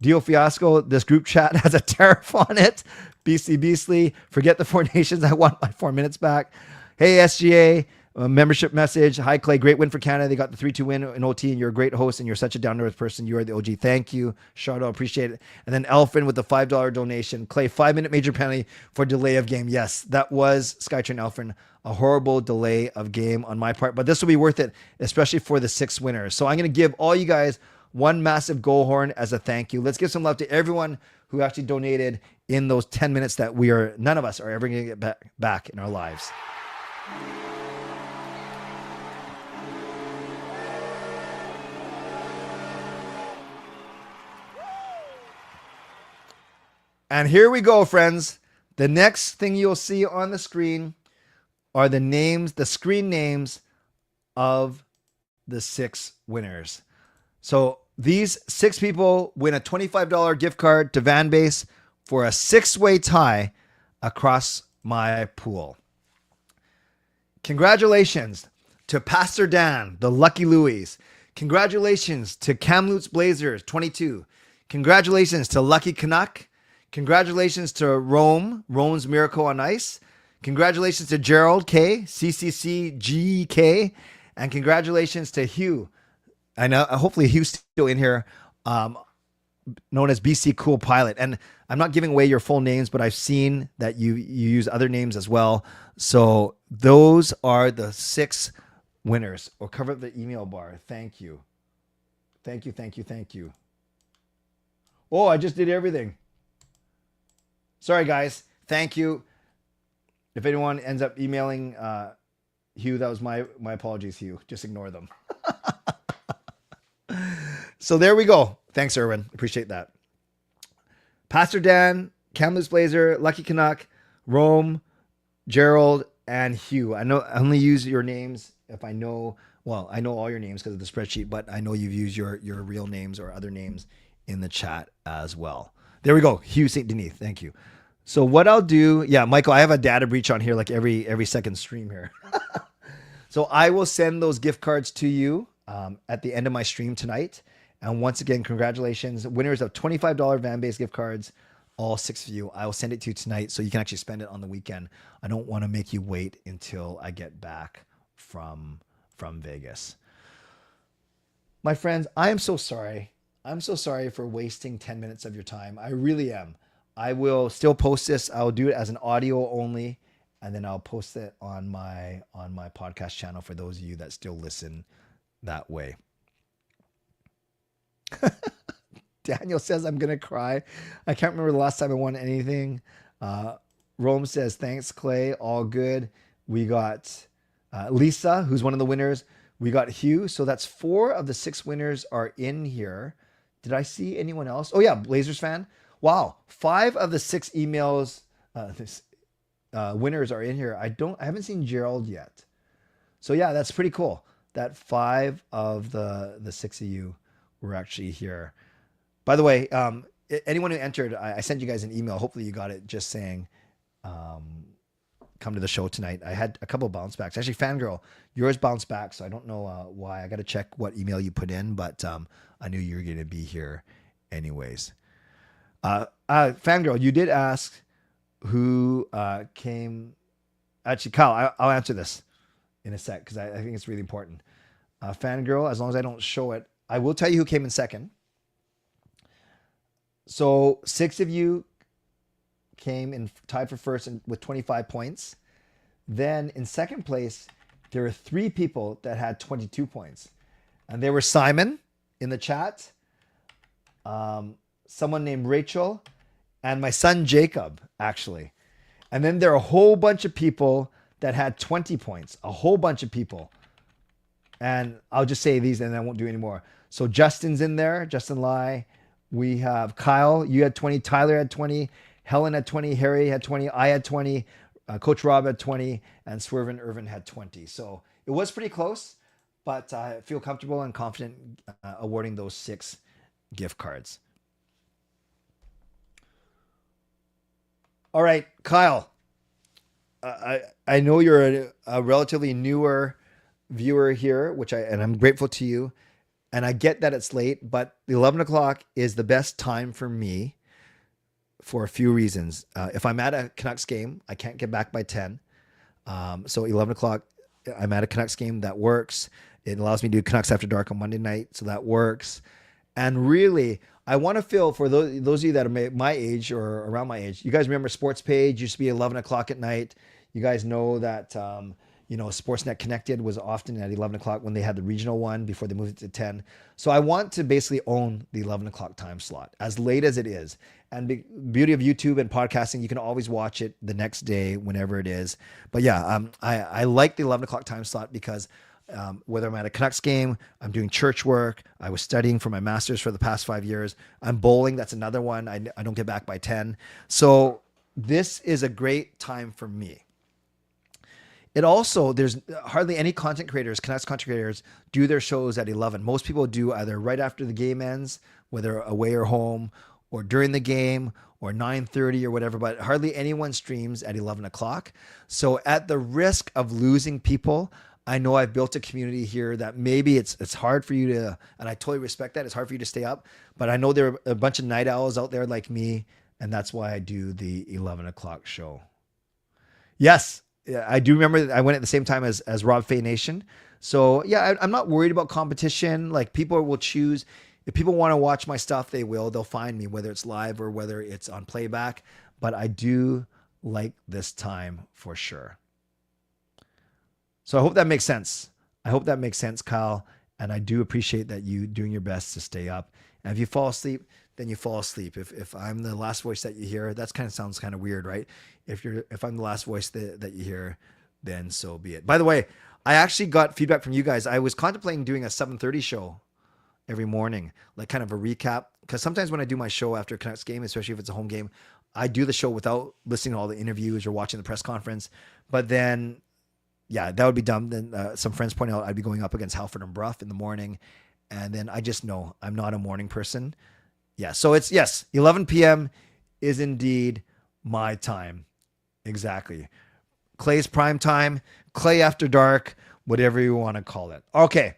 Dio Fiasco, this group chat has a tariff on it. BC Beastly, forget the 4 nations. I want my 4 minutes back. Hey, SGA, membership message. Hi, Clay. Great win for Canada. They got the 3-2 win in OT, and you're a great host, and you're such a down-to-earth person. You are the OG. Thank you. Shout out. Appreciate it. And then Elfin with the $5 donation. Clay, 5-minute major penalty for delay of game. Yes, that was Skytrain Elfin. A horrible delay of game on my part, but this will be worth it, especially for the 6 winners. So I'm going to give all you guys one massive goal horn as a thank you. Let's give some love to everyone who actually donated in those 10 minutes that none of us are ever going to get back in our lives. And here we go, friends. The next thing you'll see on the screen are the names, the screen names of the 6 winners. So these 6 people win a $25 gift card to Van Base for a 6-way tie across my pool. Congratulations to Pastor Dan, the Lucky Louis. Congratulations to Kamloops Blazers, 22. Congratulations to Lucky Canuck. Congratulations to Rome's Miracle on Ice. Congratulations to Gerald K, CCC GK, and congratulations to Hugh. I know, hopefully Hugh's still in here, known as BC Cool Pilot. And I'm not giving away your full names, but I've seen that you use other names as well. So those are the 6 winners. Or cover up the email bar. Thank you. Thank you, thank you, thank you. Oh, I just did everything. Sorry, guys. Thank you. If anyone ends up emailing Hugh, that was my apologies, Hugh. Just ignore them. So there we go. Thanks, Erwin. Appreciate that. Pastor Dan, Kamloops Blazer, Lucky Canuck, Rome, Gerald, and Hugh. I only use your names if I know. Well, I know all your names because of the spreadsheet, but I know you've used your real names or other names in the chat as well. There we go. Hugh St. Denis. Thank you. So what I'll do, yeah, Michael, I have a data breach on here like every second stream here. So I will send those gift cards to you at the end of my stream tonight. And once again, congratulations. Winners of $25 Van Base gift cards, all 6 of you. I will send it to you tonight so you can actually spend it on the weekend. I don't want to make you wait until I get back from Vegas. My friends, I am so sorry. I'm so sorry for wasting 10 minutes of your time. I really am. I will still post this. I'll do it as an audio only, and then I'll post it on my podcast channel for those of you that still listen that way. Daniel says, I'm going to cry. I can't remember the last time I won anything. Rome says, thanks, Clay. All good. We got Lisa, who's one of the winners. We got Hugh. So that's 4 of the 6 winners are in here. Did I see anyone else? Oh yeah, Blazers fan. Wow, 5 of the 6 emails winners are in here. I haven't seen Gerald yet. So yeah, that's pretty cool. That 5 of the 6 of you were actually here. By the way, anyone who entered, I sent you guys an email. Hopefully you got it, just saying, come to the show tonight. I had a couple of bounce backs. Actually, Fangirl, yours bounced back, so I don't know why. I got to check what email you put in, but I knew you were going to be here anyways. Fangirl, you did ask who came. Actually, Kyle, I'll answer this in a sec because I think it's really important. Fangirl, as long as I don't show it, I will tell you who came in second. So 6 of you came in tied for first with 25 points. Then in second place, there were 3 people that had 22 points. And they were Simon in the chat, someone named Rachel, and my son Jacob, actually. And then there are a whole bunch of people that had 20 points, a whole bunch of people. And I'll just say these and I won't do any more. So Justin's in there, Justin Lai. We have Kyle, you had 20, Tyler had 20, Helen had 20, Harry had 20, I had 20, Coach Rob had 20, and Swervin Irvin had 20. So it was pretty close, but I feel comfortable and confident awarding those 6 gift cards. All right, Kyle, I know you're a relatively newer viewer here, and I'm grateful to you. And I get that it's late, but 11 o'clock is the best time for me for a few reasons. If I'm at a Canucks game, I can't get back by 10. So 11 o'clock, I'm at a Canucks game. That works. It allows me to do Canucks After Dark on Monday night. So that works. And really, I want to feel for those of you that are my age or around my age, you guys remember Sports Page used to be 11 o'clock at night. You guys know that, Sportsnet Connected was often at 11 o'clock when they had the regional one before they moved it to 10. So I want to basically own the 11 o'clock time slot as late as it is. And the beauty of YouTube and podcasting, you can always watch it the next day, whenever it is. But yeah, I like the 11 o'clock time slot because whether I'm at a Canucks game, I'm doing church work, I was studying for my master's for the past 5 years, I'm bowling, that's another one. I don't get back by 10. So this is a great time for me. It also, there's hardly any content creators, Canucks content creators, do their shows at 11. Most people do either right after the game ends, whether away or home, or during the game, or 9:30 or whatever, but hardly anyone streams at 11 o'clock. So at the risk of losing people, I know I've built a community here that maybe it's hard for you to, and I totally respect that, it's hard for you to stay up, but I know there are a bunch of night owls out there like me, and that's why I do the 11 o'clock show. Yes, I do remember I went at the same time as Rob Fay Nation. So yeah, I'm not worried about competition. Like, people will choose. If people want to watch my stuff, they will. They'll find me, whether it's live or whether it's on playback. But I do like this time for sure. So I hope that makes sense. I hope that makes sense, Kyle. And I do appreciate that you doing your best to stay up. And if you fall asleep, then you fall asleep. If I'm the last voice that you hear, that kind of sounds kind of weird, right? If I'm the last voice that you hear, then so be it. By the way, I actually got feedback from you guys. I was contemplating doing a 7:30 show every morning, like kind of a recap. Because sometimes when I do my show after a Canucks game, especially if it's a home game, I do the show without listening to all the interviews or watching the press conference. But then, yeah, that would be dumb. Then some friends point out I'd be going up against Halford and Bruff in the morning. And then I just know I'm not a morning person. Yeah, so it's, yes, 11 p.m. is indeed my time. Exactly. Clay's prime time, Clay after dark, whatever you want to call it. Okay,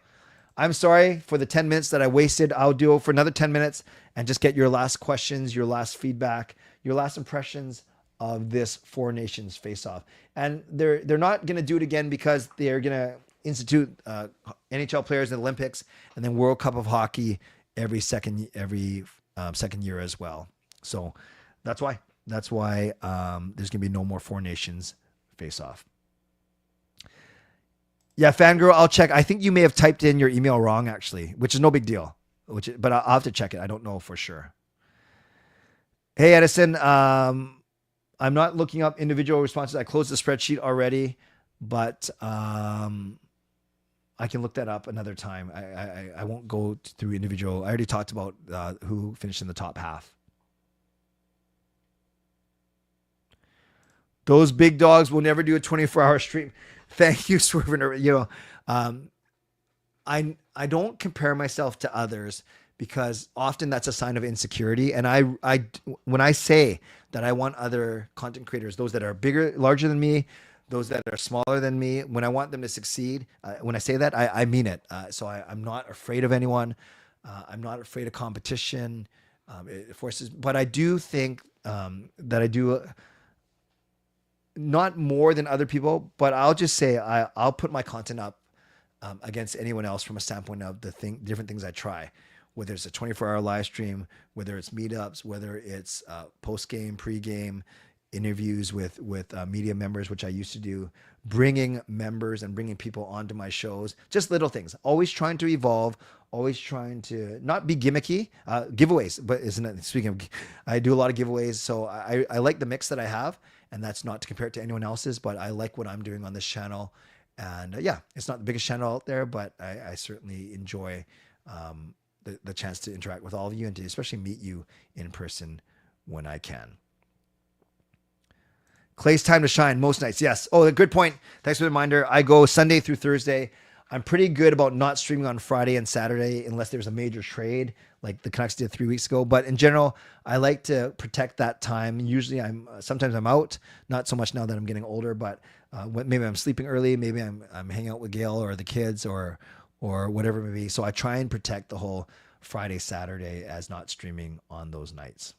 I'm sorry for the 10 minutes that I wasted. I'll do it for another 10 minutes and just get your last questions, your last feedback, your last impressions of this Four Nations face-off. And they're not going to do it again because they're going to institute NHL players in the Olympics and then World Cup of Hockey every second year as well. So that's why there's going to be no more Four Nations face-off. Yeah, Fangirl, I'll check. I think you may have typed in your email wrong, actually, which is no big deal. But I'll have to check it. I don't know for sure. Hey, Edison, I'm not looking up individual responses. I closed the spreadsheet already, but I can look that up another time. I won't go through individual. I already talked about who finished in the top half. Those big dogs will never do a 24-hour stream. Thank you, Swervin. I don't compare myself to others because often that's a sign of insecurity. And when I say that I want other content creators, those that are bigger, larger than me, those that are smaller than me, when I want them to succeed, when I say that, I mean it. So I'm not afraid of anyone. I'm not afraid of competition. It forces, but I do think that I do not more than other people, but I'll just say I'll put my content up against anyone else from a standpoint of different things I try, whether it's a 24-hour live stream, whether it's meetups, whether it's post-game, pre-game, interviews with media members, which I used to do, bringing members and bringing people onto my shows, just little things, always trying to evolve, always trying to not be gimmicky, giveaways, but isn't it, speaking of, I do a lot of giveaways. So I like the mix that I have, and that's not to compare it to anyone else's, but I like what I'm doing on this channel. And yeah, it's not the biggest channel out there, but I certainly enjoy the chance to interact with all of you and to especially meet you in person when I can. Clay's time to shine most nights. Yes. Oh, a good point. Thanks for the reminder. I go Sunday through Thursday. I'm pretty good about not streaming on Friday and Saturday unless there's a major trade like the Canucks did 3 weeks ago. But in general, I like to protect that time. Usually sometimes I'm out, not so much now that I'm getting older, but maybe I'm sleeping early. Maybe I'm hanging out with Gail or the kids or whatever it may be. So I try and protect the whole Friday, Saturday as not streaming on those nights.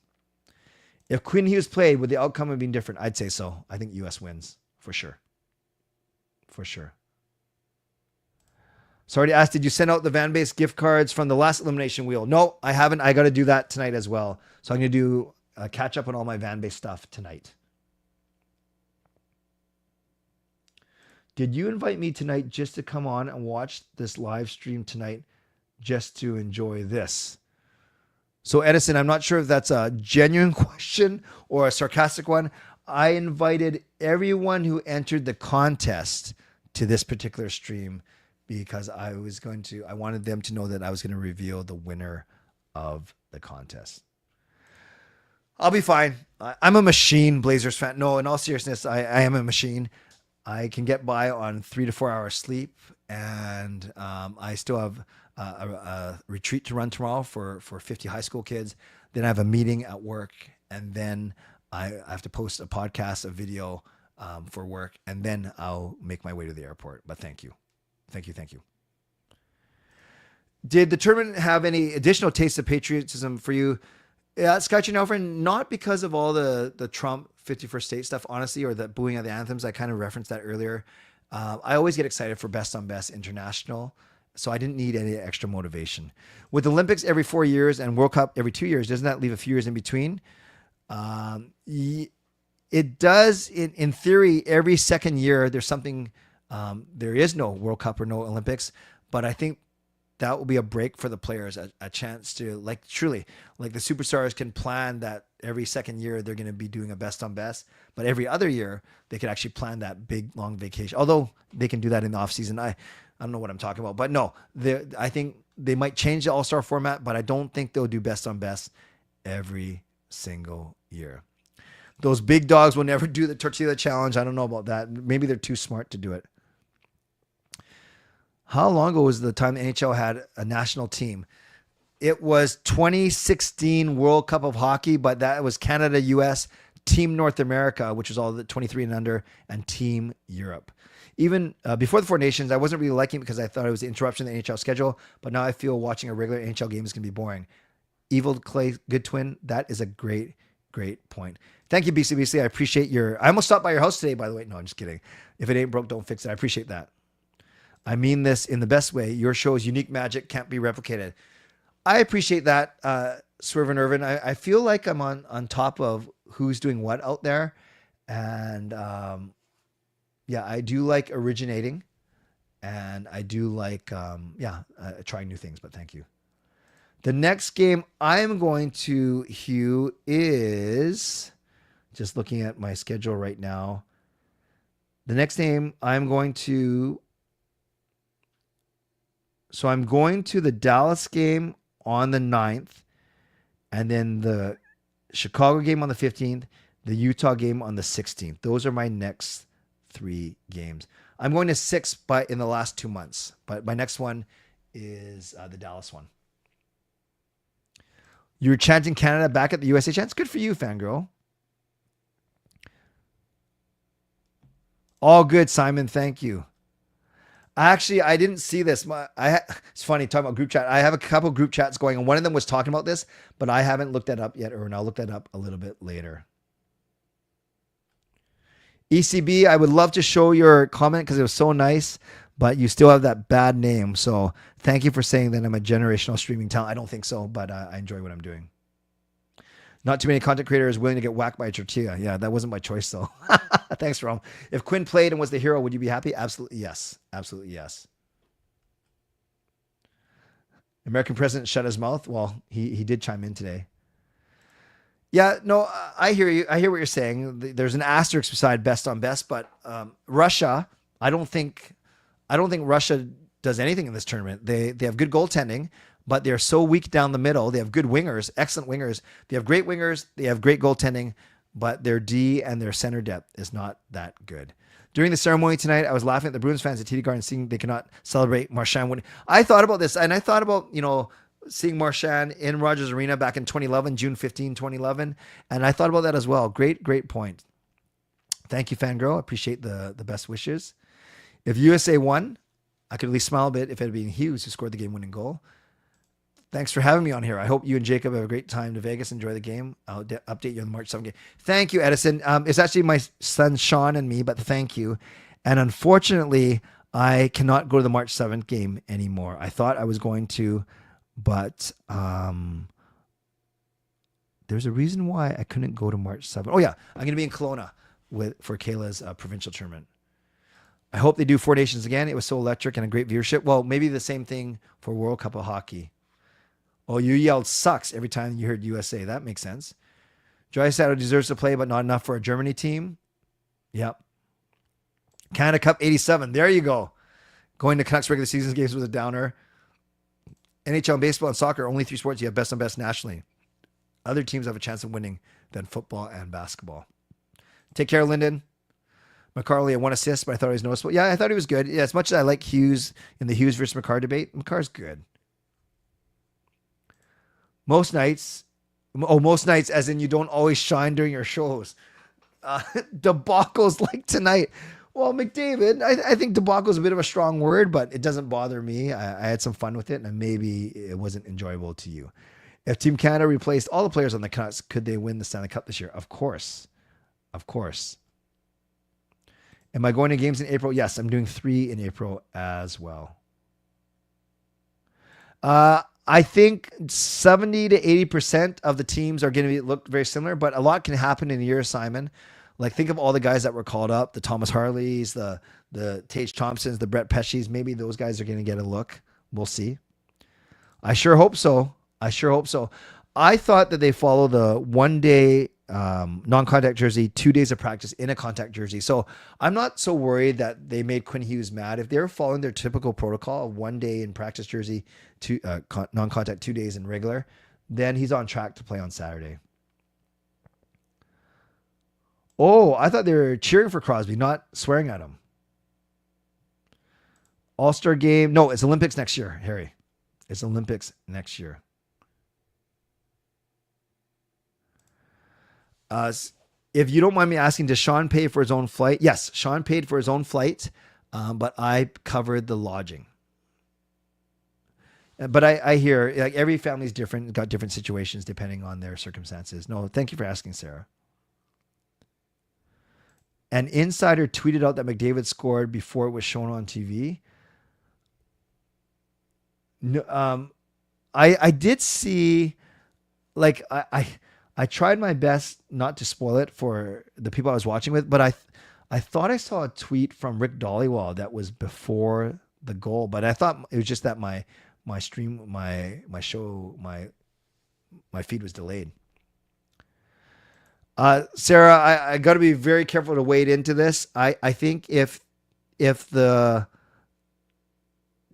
If Quinn Hughes played, would the outcome have been different? I'd say so. I think US wins for sure. For sure. Sorry to ask, did you send out the Van Base gift cards from the last elimination wheel? No, I haven't. I got to do that tonight as well. So I'm going to do a catch up on all my Van Base stuff tonight. Did you invite me tonight just to come on and watch this live stream tonight just to enjoy this? So Edison, I'm not sure if that's a genuine question or a sarcastic one. I invited everyone who entered the contest to this particular stream because I wanted them to know that I was going to reveal the winner of the contest. I'll be fine. I'm a machine, Blazers fan. No, in all seriousness, I am a machine. I can get by on 3 to 4 hours sleep, and I still have a retreat to run tomorrow for 50 high school kids. Then I have a meeting at work, and then I have to post a podcast, a video for work, and then I'll make my way to the airport. But thank you. Thank you. Thank you. Did the tournament have any additional taste of patriotism for you? Yeah, Scotchy Nelfrin, not because of all the Trump 51st state stuff, honestly, or the booing of the anthems. I kind of referenced that earlier. I always get excited for Best on Best International, so I didn't need any extra motivation. With Olympics every 4 years and World Cup every 2 years, doesn't that leave a few years in between? It does, in theory, every second year, there's something, there is no World Cup or no Olympics, but I think that will be a break for the players, a chance to, like, truly, like the superstars can plan that every second year they're going to be doing a best on best, but every other year they could actually plan that big long vacation. Although they can do that in the off season. I don't know what I'm talking about, but no, I think they might change the all-star format, but I don't think they'll do best on best every single year. Those big dogs will never do the tortilla challenge. I don't know about that. Maybe they're too smart to do it. How long ago was the time the NHL had a national team? It was 2016 World Cup of Hockey, but that was Canada, US, Team North America, which was all the 23 and under, and Team Europe. Even before the Four Nations, I wasn't really liking it because I thought it was the interruption in the NHL schedule, but now I feel watching a regular NHL game is going to be boring. Evil Clay, good twin, that is a great point. Thank you, BCBC. I appreciate I almost stopped by your house today, by the way. No, I'm just kidding. If it ain't broke, don't fix it. I appreciate that. I mean this in the best way. Your show's unique magic can't be replicated. I appreciate that, Swerve and Irvin. I feel like I'm on top of who's doing what out there. And yeah, I do like originating. And I do like, trying new things, but thank you. The next game I'm going to, Hugh, is just looking at my schedule right now. The next game I'm going to the Dallas game on the 9th, and then the Chicago game on the 15th, the Utah game on the 16th. Those are my next 3 games. I'm going to 6 in the last 2 months, but my next one is the Dallas one. You're chanting Canada back at the USA chants. Good for you, fangirl. All good, Simon. Thank you. Actually, I didn't see this. It's funny talking about group chat. I have a couple group chats going, and one of them was talking about this, but I haven't looked that up yet, or I'll look that up a little bit later. ECB, I would love to show your comment because it was so nice, but you still have that bad name. So thank you for saying that I'm a generational streaming talent. I don't think so, but I enjoy what I'm doing. Not too many content creators willing to get whacked by a tortilla. Yeah, that wasn't my choice, though. Thanks, Rom. If Quinn played and was the hero, would you be happy? Absolutely, yes. Absolutely, yes. American president shut his mouth. Well, he did chime in today. Yeah, no, I hear you. I hear what you're saying. There's an asterisk beside best on best, but Russia, I don't think Russia does anything in this tournament. They have good goaltending, but they're so weak down the middle. They have good wingers, excellent wingers. They have great wingers. They have great goaltending, but their D and their center depth is not that good. During the ceremony tonight, I was laughing at the Bruins fans at TD Garden seeing they cannot celebrate Marchand winning. I thought about this, and I thought about, seeing Marchand in Rogers Arena back in 2011, June 15, 2011, and I thought about that as well. Great point. Thank you, Fangirl. I appreciate the best wishes. If USA won, I could at least smile a bit if it had been Hughes who scored the game-winning goal. Thanks for having me on here. I hope you and Jacob have a great time to Vegas. Enjoy the game. I'll update you on the March 7th game. Thank you, Edison. It's actually my son, Sean, and me, but thank you. And unfortunately, I cannot go to the March 7th game anymore. I thought I was going to, but there's a reason why I couldn't go to March 7th. Oh, yeah. I'm going to be in Kelowna for Kayla's provincial tournament. I hope they do Four Nations again. It was so electric and a great viewership. Well, maybe the same thing for World Cup of Hockey. Oh, you yelled sucks every time you heard USA. That makes sense. Draisaitl deserves to play, but not enough for a Germany team. Yep. Canada Cup 87. There you go. Going to Canucks regular season games was a downer. NHL, baseball, and soccer, only 3 sports you have best on best nationally. Other teams have a chance of winning than football and basketball. Take care, Lyndon. McCarley had 1 assist, but I thought he was noticeable. Yeah, I thought he was good. Yeah, as much as I like Hughes in the Hughes versus McCarr debate, McCarr's good. Most nights, as in you don't always shine during your shows. Debacles like tonight. Well, McDavid, I think debacle is a bit of a strong word, but it doesn't bother me. I had some fun with it, and maybe it wasn't enjoyable to you. If Team Canada replaced all the players on the Canucks, could they win the Stanley Cup this year? Of course. Of course. Am I going to games in April? Yes, I'm doing 3 in April as well. I think 70 to 80% of the teams are going to look very similar, but a lot can happen in a year, Simon. Like, think of all the guys that were called up, the Thomas Harleys, the Tage Thompsons, the Brett Pesce's. Maybe those guys are going to get a look. We'll see. I sure hope so. I thought that they follow the 1 day non-contact jersey, 2 days of practice in a contact jersey. So I'm not so worried that they made Quinn Hughes mad. If they're following their typical protocol of 1 day in practice jersey, non-contact 2 days in regular, then he's on track to play on Saturday. Oh, I thought they were cheering for Crosby, not swearing at him. All-Star game. No, it's Olympics next year, Harry. It's Olympics next year. If you don't mind me asking, does Sean pay for his own flight? Yes, Sean paid for his own flight, but I covered the lodging. But I hear like every family is different, got different situations depending on their circumstances. No, thank you for asking, Sarah. An insider tweeted out that McDavid scored before it was shown on TV. No, I did see, like I tried my best not to spoil it for the people I was watching with, but I thought I saw a tweet from Rick Dollywall that was before the goal, but I thought it was just that my stream, my feed was delayed. Sarah, I got to be very careful to wade into this. I think if the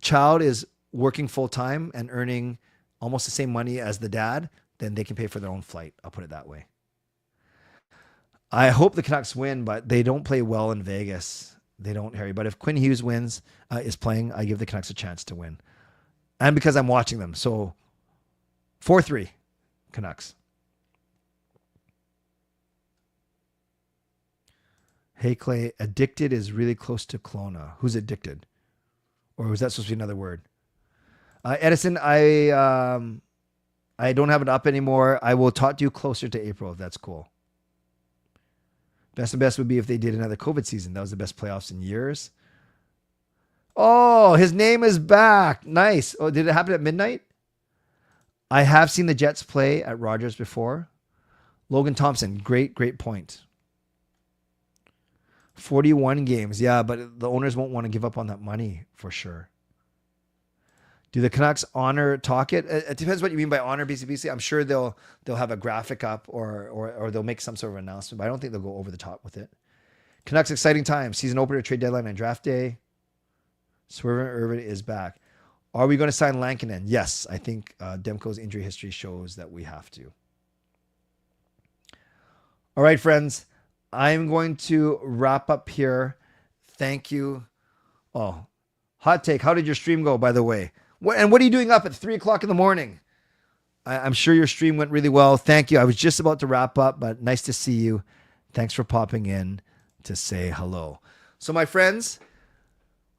child is working full time and earning almost the same money as the dad, then they can pay for their own flight. I'll put it that way. I hope the Canucks win, but they don't play well in Vegas. They don't, Harry. But if Quinn Hughes is playing, I give the Canucks a chance to win. And because I'm watching them. So 4-3 Canucks. Hey, Clay, addicted is really close to Kelowna. Who's addicted? Or was that supposed to be another word? Edison, I don't have it up anymore. I will talk to you closer to April if that's cool. Best and best would be if they did another COVID season. That was the best playoffs in years. Oh, his name is back. Nice. Oh, did it happen at midnight? I have seen the Jets play at Rogers before. Logan Thompson, great point. 41 games. Yeah, but the owners won't want to give up on that money for sure. Do the Canucks honor talk it? It depends what you mean by honor BCBC. I'm sure they'll have a graphic up or they'll make some sort of announcement, but I don't think they'll go over the top with it. Canucks exciting time. Season opener, trade deadline, and draft day. Swerve Irvin is back. Are we going to sign Lankinen? Yes, I think Demko's injury history shows that we have to. All right, friends. I'm going to wrap up here. Thank you. Oh, hot take. How did your stream go, by the way? What are you doing up at 3 o'clock in the morning? I'm sure your stream went really well. Thank you. I was just about to wrap up, but nice to see you. Thanks for popping in to say hello. So, my friends,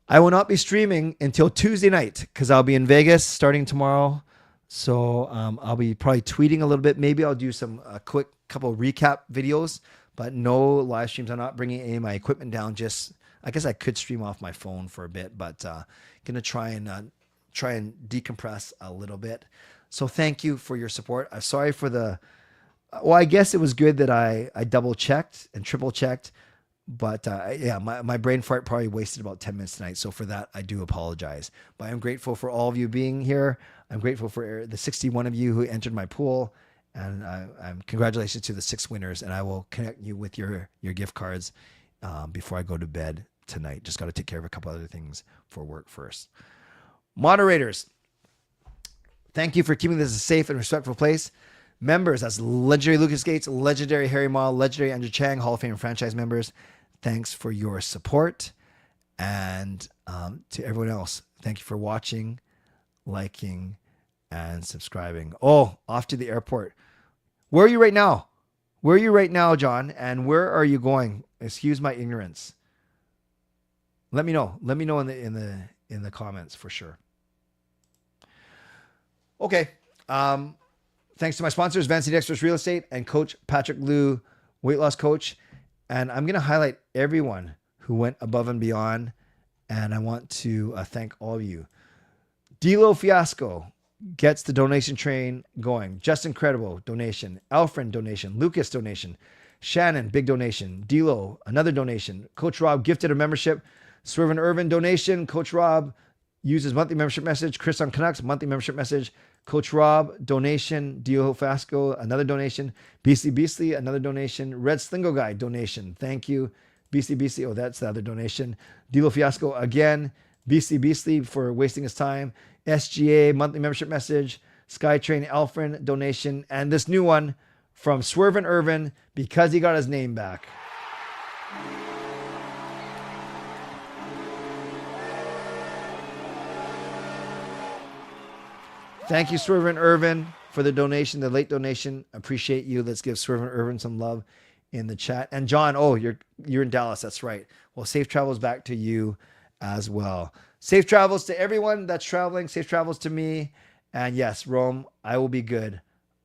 I will not be streaming until Tuesday night because I'll be in Vegas starting tomorrow. So I'll be probably tweeting a little bit. Maybe I'll do some quick couple recap videos, but no live streams. I'm not bringing any of my equipment down. Just, I guess I could stream off my phone for a bit, but gonna try and decompress a little bit. So thank you for your support. I'm sorry for I guess it was good that I double checked and triple checked But yeah, my brain fart probably wasted about 10 minutes tonight. So for that, I do apologize. But I'm grateful for all of you being here. I'm grateful for the 61 of you who entered my pool. And I'm congratulations to the 6 winners. And I will connect you with your gift cards before I go to bed tonight. Just got to take care of a couple other things for work first. Moderators, thank you for keeping this a safe and respectful place. Members, that's legendary Lucas Gates, legendary Harry Mall, legendary Andrew Chang, Hall of Fame franchise members. Thanks for your support. And to everyone else, thank you for watching, liking, and subscribing. Oh, off to the airport. Where are you right now? Where are you right now, John? And where are you going? Excuse my ignorance. Let me know. Let me know in the comments for sure. Okay. Thanks to my sponsors, Vancy Dexter's Real Estate and Coach Patrick Liu, weight loss coach. And I'm going to highlight everyone who went above and beyond. And I want to thank all of you. Dilo Fiasco gets the donation train going. Justin Credible, donation. Alfred, donation. Lucas, donation. Shannon, big donation. Dilo, another donation. Coach Rob gifted a membership. Swerve and Irvin, donation. Coach Rob uses monthly membership message. Chris on Canucks, monthly membership message. Coach Rob, donation. Dio Fasco, another donation. Beastly, another donation. Red Slingo Guy, donation. Thank you. Beastly, oh, that's the other donation. Dilo Fiasco, again. Beastly for wasting his time. SGA, monthly membership message. Skytrain Alfred, donation. And this new one from Swerve and Irvin, because he got his name back. Thank you, Swerve and Irvin, for the donation, the late donation. Appreciate you. Let's give Swerve and Irvin some love in the chat. And John, oh, you're in Dallas. That's right. Well, safe travels back to you as well. Safe travels to everyone that's traveling. Safe travels to me. And yes, Rome, I will be good.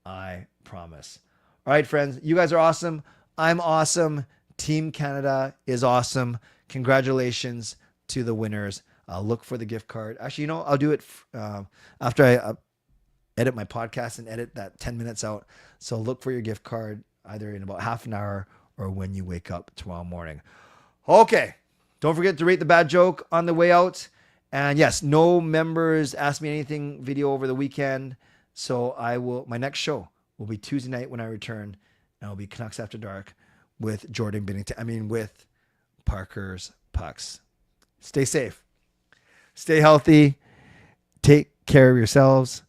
I promise. All right, friends, you guys are awesome. I'm awesome. Team Canada is awesome. Congratulations to the winners. I'll look for the gift card. Actually, you know, I'll do it after I edit my podcast and edit that 10 minutes out. So look for your gift card either in about half an hour or when you wake up tomorrow morning. Okay. Don't forget to rate the bad joke on the way out. And yes, no members asked me anything video over the weekend. So my next show will be Tuesday night when I return. And it'll be Canucks After Dark with Jordan Binnington. With Parker's Pucks. Stay safe. Stay healthy. Take care of yourselves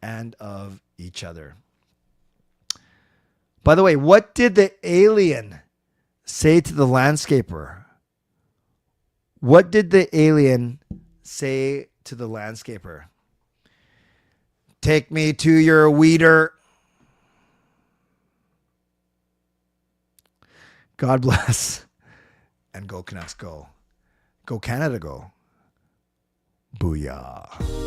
and of each other. By the way, what did the alien say to the landscaper? What did the alien say to the landscaper? Take me to your weeder. God bless. And go Canucks go. Go Canada go. Booyah.